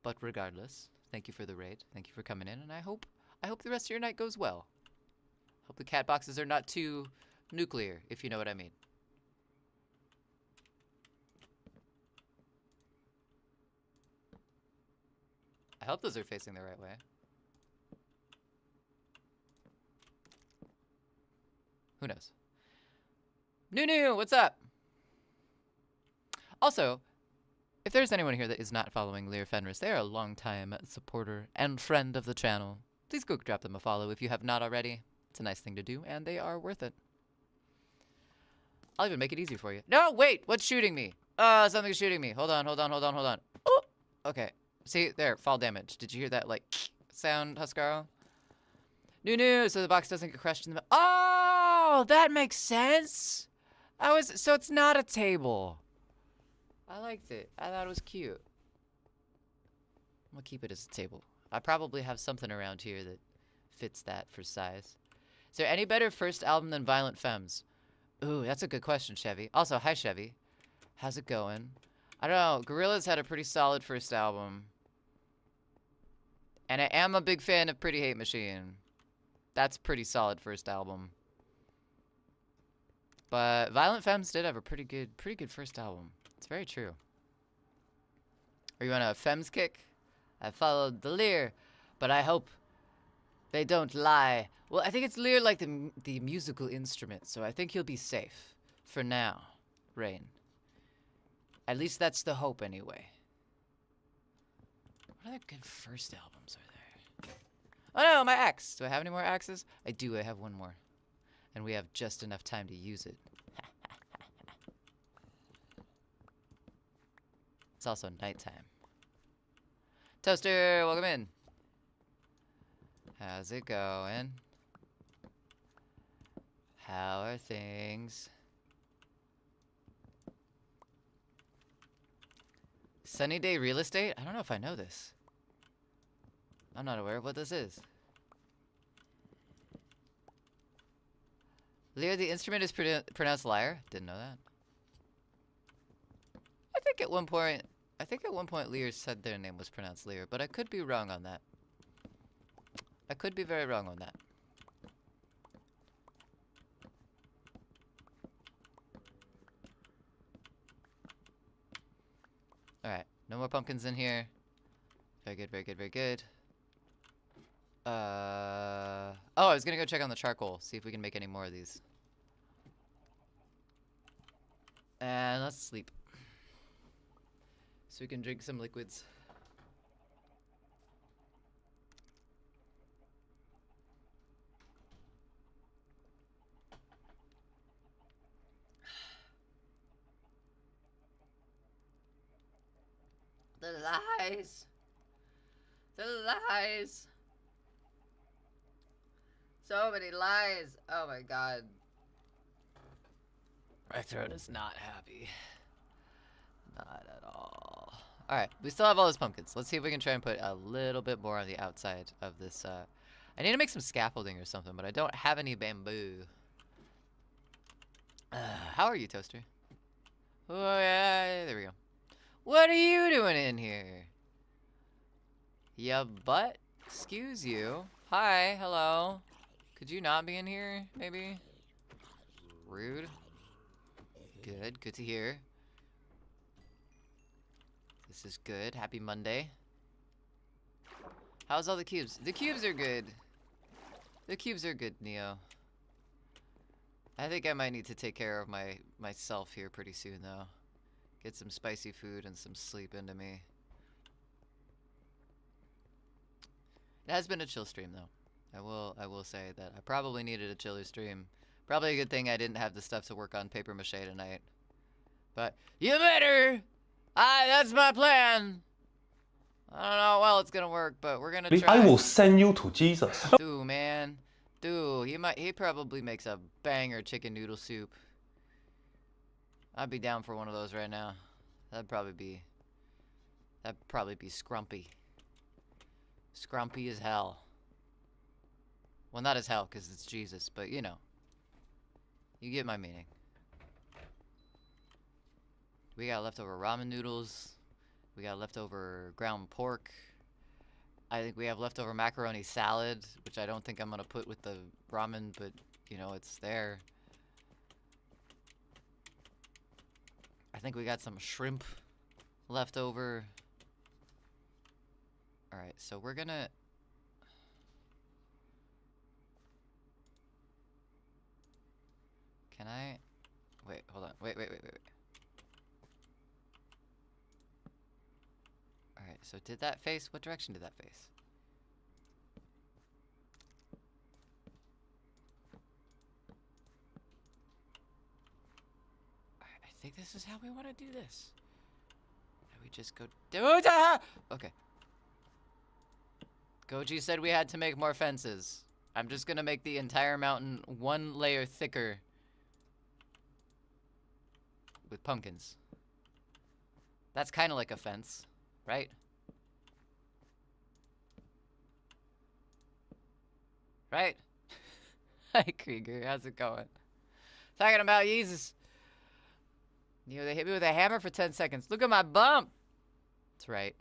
But regardless, thank you for the raid. Thank you for coming in, and I hope the rest of your night goes well. Hope the cat boxes are not too nuclear, if you know what I mean. I hope those are facing the right way. Who knows? Nunu, what's up? Also, if there's anyone here that is not following Lear Fenris, they are a longtime supporter and friend of the channel. Please go drop them a follow if you have not already. It's a nice thing to do, and they are worth it. I'll even make it easy for you. No, wait! What's shooting me? Something's shooting me. Hold on, hold on, hold on, hold on. Oh! Okay. See, there, fall damage. Did you hear that, like, sound, Huskaro? No, so the box doesn't get crushed in the... Oh! That makes sense! So it's not a table. I liked it. I thought it was cute. I'm gonna keep it as a table. I probably have something around here that fits that for size. Is there any better first album than Violent Femmes? Ooh, that's a good question, Chevy. Also, hi, Chevy. How's it going? I don't know. Gorillaz had a pretty solid first album. And I am a big fan of Pretty Hate Machine. That's pretty solid first album. But Violent Femmes did have a pretty good first album. It's very true. Are you on a Femmes kick? I followed the Lear, but I hope they don't lie. Well, I think it's Lear like the musical instrument, so I think he'll be safe. For now, Rain. At least that's the hope anyway. What other good first albums are there? Oh no, my axe. Do I have any more axes? I do, I have one more. And we have just enough time to use it. It's also nighttime. Toaster, welcome in. How's it going? How are things? Sunny Day Real Estate? I don't know if I know this. I'm not aware of what this is. Lear, the instrument is pronounced lyre? Didn't know that. I think at one point Lear said their name was pronounced Lear, but I could be wrong on that. I could be very wrong on that. Alright, no more pumpkins in here. Very good, very good, very good. Oh, I was gonna go check on the charcoal, see if we can make any more of these. And let's sleep. So we can drink some liquids. The lies. The lies. So many lies. Oh my god. My throat is not happy. Not at all. Alright, we still have all those pumpkins. Let's see if we can try and put a little bit more on the outside of this. I need to make some scaffolding or something, but I don't have any bamboo. How are you, Toaster? Oh, yeah, there we go. What are you doing in here? Ya butt? Excuse you. Hi, hello. Could you not be in here, maybe? Rude. Good to hear. This is good. Happy Monday. How's all the cubes? The cubes are good. The cubes are good, Neo. I think I might need to take care of myself here pretty soon, though. Get some spicy food and some sleep into me. It has been a chill stream, though. I will say that I probably needed a chiller stream. Probably a good thing I didn't have the stuff to work on paper mache tonight. But you better! That's my plan! I don't know how well it's gonna work, but we're gonna try. I will send you to Jesus. Dude, man. Dude, he probably makes a banger chicken noodle soup. I'd be down for one of those right now. That'd probably be scrumpy. Scrumpy as hell. Well, not as hell, because it's Jesus, but you know. You get my meaning. We got leftover ramen noodles. We got leftover ground pork. I think we have leftover macaroni salad, which I don't think I'm going to put with the ramen, but, you know, it's there. I think we got some shrimp left over. Alright, so we're going to... Can I... Wait, hold on. Wait. Alright, so did that face? What direction did that face? Alright, I think this is how we want to do this. And we just go... Okay. Goji said we had to make more fences. I'm just gonna make the entire mountain one layer thicker with pumpkins. That's kind of like a fence, right? Right? Hi, Krieger. How's it going? Talking about Jesus. You know, they hit me with a hammer for 10 seconds. Look at my bump. That's right.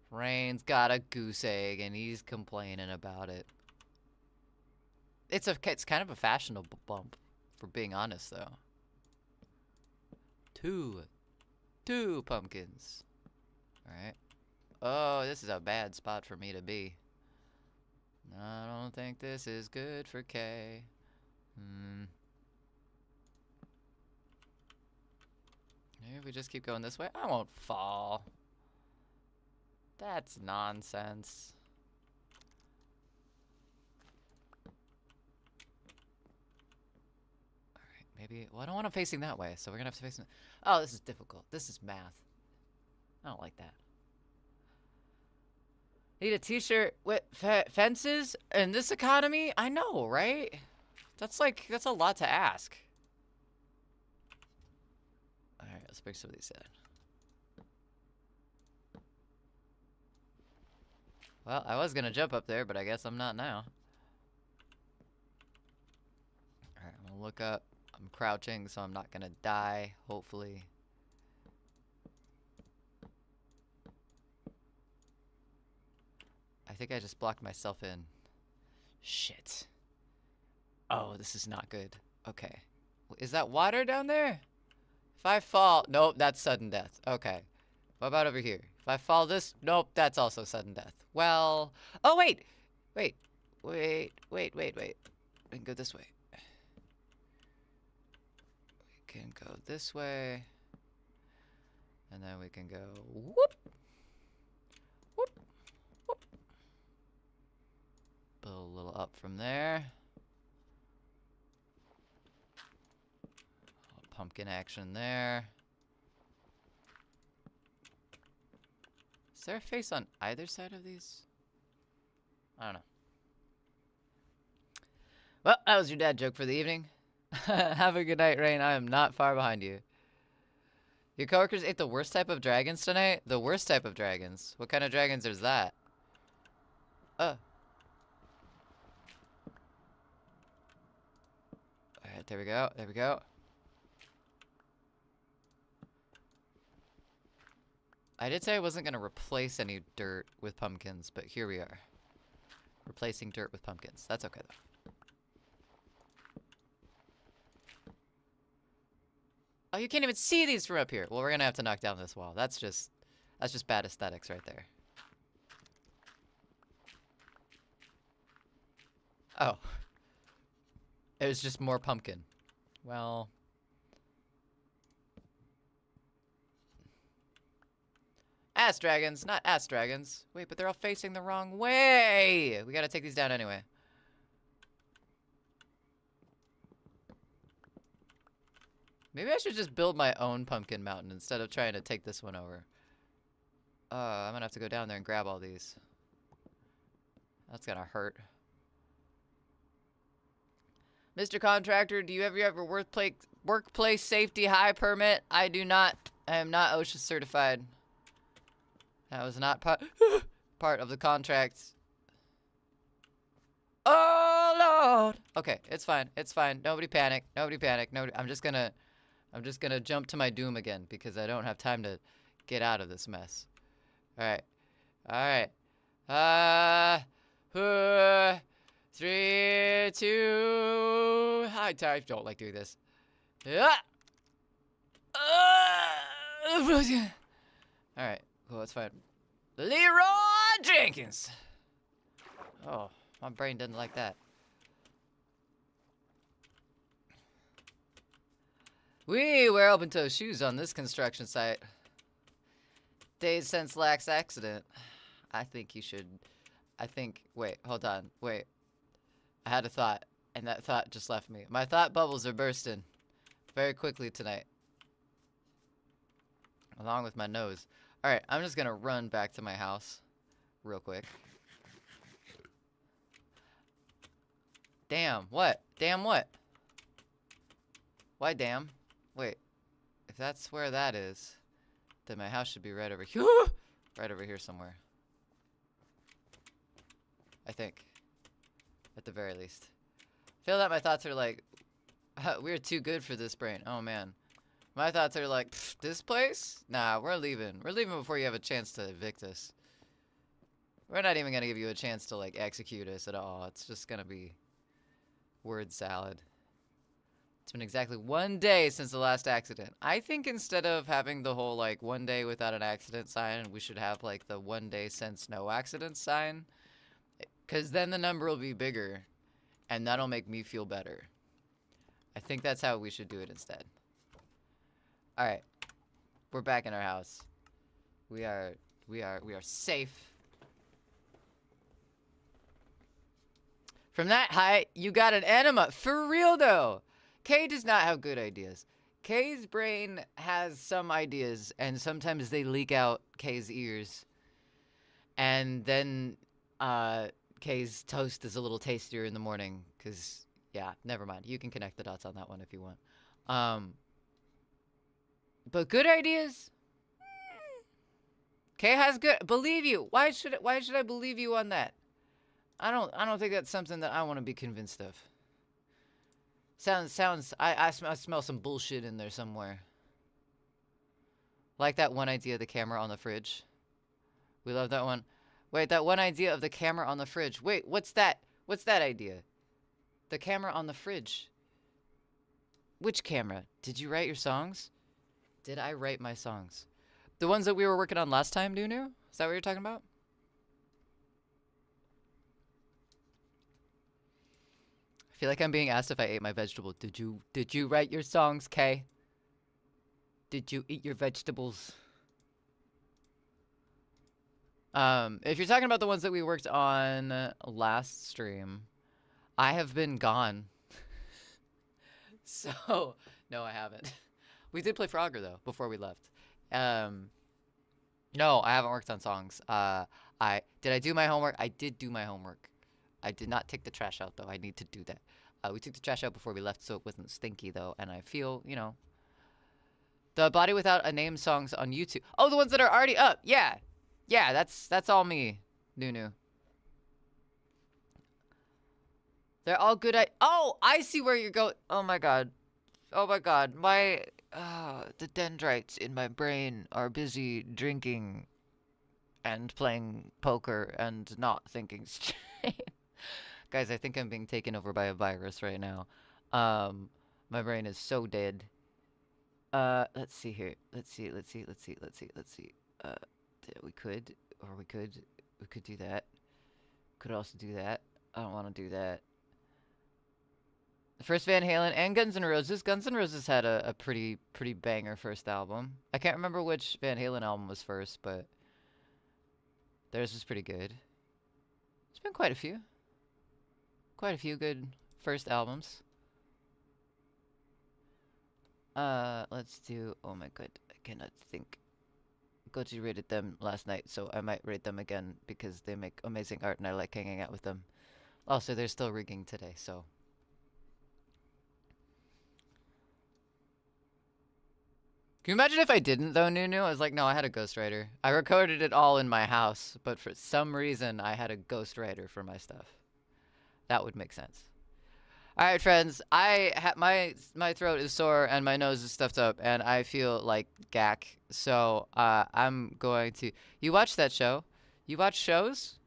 Rain's got a goose egg, and he's complaining about it. It's kind of a fashionable bump, for being honest, though. Two pumpkins. Alright. Oh, this is a bad spot for me to be. I don't think this is good for Kay. Maybe if we just keep going this way, I won't fall. That's nonsense. Maybe, well, I don't want them facing that way, so we're gonna have to face them. Oh, this is difficult. This is math. I don't like that. Need a t-shirt with fences in this economy? I know, right? That's a lot to ask. Alright, let's bring some of these in. Well, I was gonna jump up there, but I guess I'm not now. Alright, I'm gonna look up. I'm crouching, so I'm not gonna die, hopefully. I think I just blocked myself in. Shit. Oh, this is not good. Okay. Is that water down there? If I fall... Nope, that's sudden death. Okay. What about over here? If I fall this... Nope, that's also sudden death. Well... Oh, wait! Wait. We can go this way. We can go this way. And then we can go... Whoop! Whoop! Whoop! Build a little up from there. Pumpkin action there. Is there a face on either side of these? I don't know. Well, that was your dad joke for the evening. Have a good night, Rain. I am not far behind you. Your coworkers ate the worst type of dragons tonight? The worst type of dragons? What kind of dragons is that? Alright, there we go. There we go. I did say I wasn't gonna replace any dirt with pumpkins, but here we are. Replacing dirt with pumpkins. That's okay though. Oh, you can't even see these from up here. Well, we're gonna have to knock down this wall. That's just bad aesthetics right there. Oh. It was just more pumpkin. Well. Ass dragons, not ass dragons. Wait, but they're all facing the wrong way. We gotta take these down anyway. Maybe I should just build my own pumpkin mountain instead of trying to take this one over. I'm gonna have to go down there and grab all these. That's gonna hurt. Mr. Contractor, do you have your workplace safety high permit? I do not. I am not OSHA certified. That was not part of the contract. Oh Lord! Okay, it's fine. It's fine. Nobody panic. Nobody panic. Nobody. I'm just gonna jump to my doom again because I don't have time to get out of this mess. All right. All right. 3, 2. I don't like doing this. All right. Cool, that's fine. Leroy Jenkins. Oh, my brain doesn't like that. We wear open-toe shoes on this construction site. Days since last accident. I think you should. Wait, hold on. Wait. I had a thought, and that thought just left me. My thought bubbles are bursting very quickly tonight. Along with my nose. Alright, I'm just gonna run back to my house real quick. Damn, what? Damn what? Why damn? Wait. If that's where that is, then my house should be right over here. Right over here somewhere. I think. At the very least. I feel that my thoughts are like, we're too good for this brain. Oh man. My thoughts are like, this place? Nah, we're leaving. We're leaving before you have a chance to evict us. We're not even gonna give you a chance to like execute us at all. It's just gonna be word salad. It's been exactly 1 day since the last accident. I think instead of having the whole like 1 day without an accident sign, we should have like the 1 day since no accident sign. Cause then the number will be bigger and that'll make me feel better. I think that's how we should do it instead. Alright. We're back in our house. We are safe. From that height, you got an enema. For real though. Kay does not have good ideas. Kay's brain has some ideas and sometimes they leak out Kay's ears. And then Kay's toast is a little tastier in the morning. Cause yeah, never mind. You can connect the dots on that one if you want. But good ideas? Kay has good. Believe you. Why should I believe you on that? I don't think that's something that I want to be convinced of. Sounds. I smell some bullshit in there somewhere. Like that one idea of the camera on the fridge. We love that one. Wait, that one idea of the camera on the fridge. Wait, what's that? What's that idea? The camera on the fridge. Which camera? Did you write your songs? Did I write my songs? The ones that we were working on last time, Nunu? Is that what you're talking about? I feel like I'm being asked if I ate my vegetable. Did you write your songs, Kay? Did you eat your vegetables? If you're talking about the ones that we worked on last stream, I have been gone. So, no, I haven't. We did play Frogger, though, before we left. No, I haven't worked on songs. Did I do my homework? I did do my homework. I did not take the trash out, though. I need to do that. We took the trash out before we left, so it wasn't stinky, though. And I feel, you know, the Body Without a Name songs on YouTube. Oh, the ones that are already up. Yeah. Yeah, that's all me, Nunu. They're all good. Oh, I see where you're going. Oh, my God. Oh my god, my the dendrites in my brain are busy drinking and playing poker and not thinking straight. Guys, I think I'm being taken over by a virus right now. My brain is so dead. Let's see here. Let's see. We could do that. Could also do that. I don't want to do that. The first Van Halen and Guns N' Roses. Guns N' Roses had a pretty banger first album. I can't remember which Van Halen album was first, but theirs was pretty good. There's been quite a few. Quite a few good first albums. Let's do, oh my god, I cannot think. Goji rated them last night, so I might rate them again because they make amazing art and I like hanging out with them. Also, they're still rigging today, so. Can you imagine if I didn't though, Nunu? I was like, no, I had a ghostwriter. I recorded it all in my house, but for some reason I had a ghostwriter for my stuff. That would make sense. All right, friends. My throat is sore and my nose is stuffed up and I feel like gack. So I'm going to. You watch that show? You watch shows?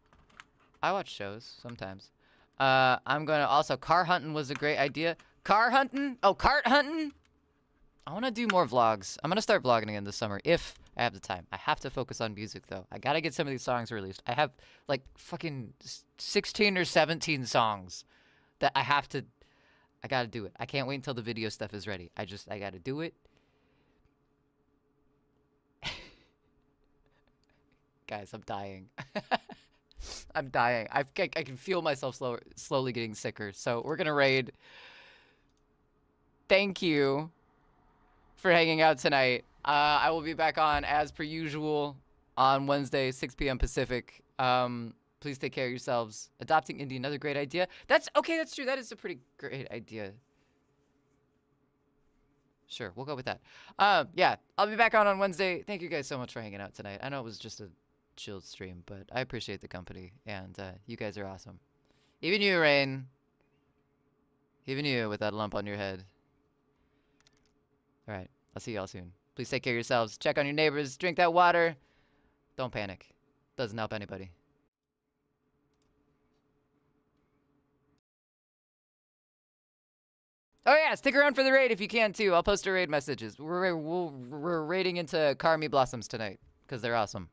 I watch shows sometimes. I'm gonna also. Car hunting was a great idea. Car hunting? Oh, cart hunting? I want to do more vlogs. I'm gonna start vlogging again this summer if I have the time. I have to focus on music though. I gotta get some of these songs released. I have like fucking 16 or 17 songs that I have to. I gotta do it. I can't wait until the video stuff is ready. I gotta do it. Guys, I'm dying. I'm dying. I can feel myself slowly getting sicker. So we're gonna raid. Thank you for hanging out tonight. I will be back on as per usual on Wednesday, 6 p.m. Pacific. Please take care of yourselves. Adopting indie, another great idea. That's okay. That's true. That is a pretty great idea. Sure, we'll go with that. Yeah, I'll be back on Wednesday. Thank you guys so much for hanging out tonight. I know it was just a chilled stream, but I appreciate the company, and you guys are awesome. Even you, Rain. Even you with that lump on your head. All right, I'll see y'all soon. Please take care of yourselves. Check on your neighbors. Drink that water. Don't panic. Doesn't help anybody. Oh yeah, stick around for the raid if you can too. I'll post a raid messages. We're raiding into Carmi Blossoms tonight because they're awesome.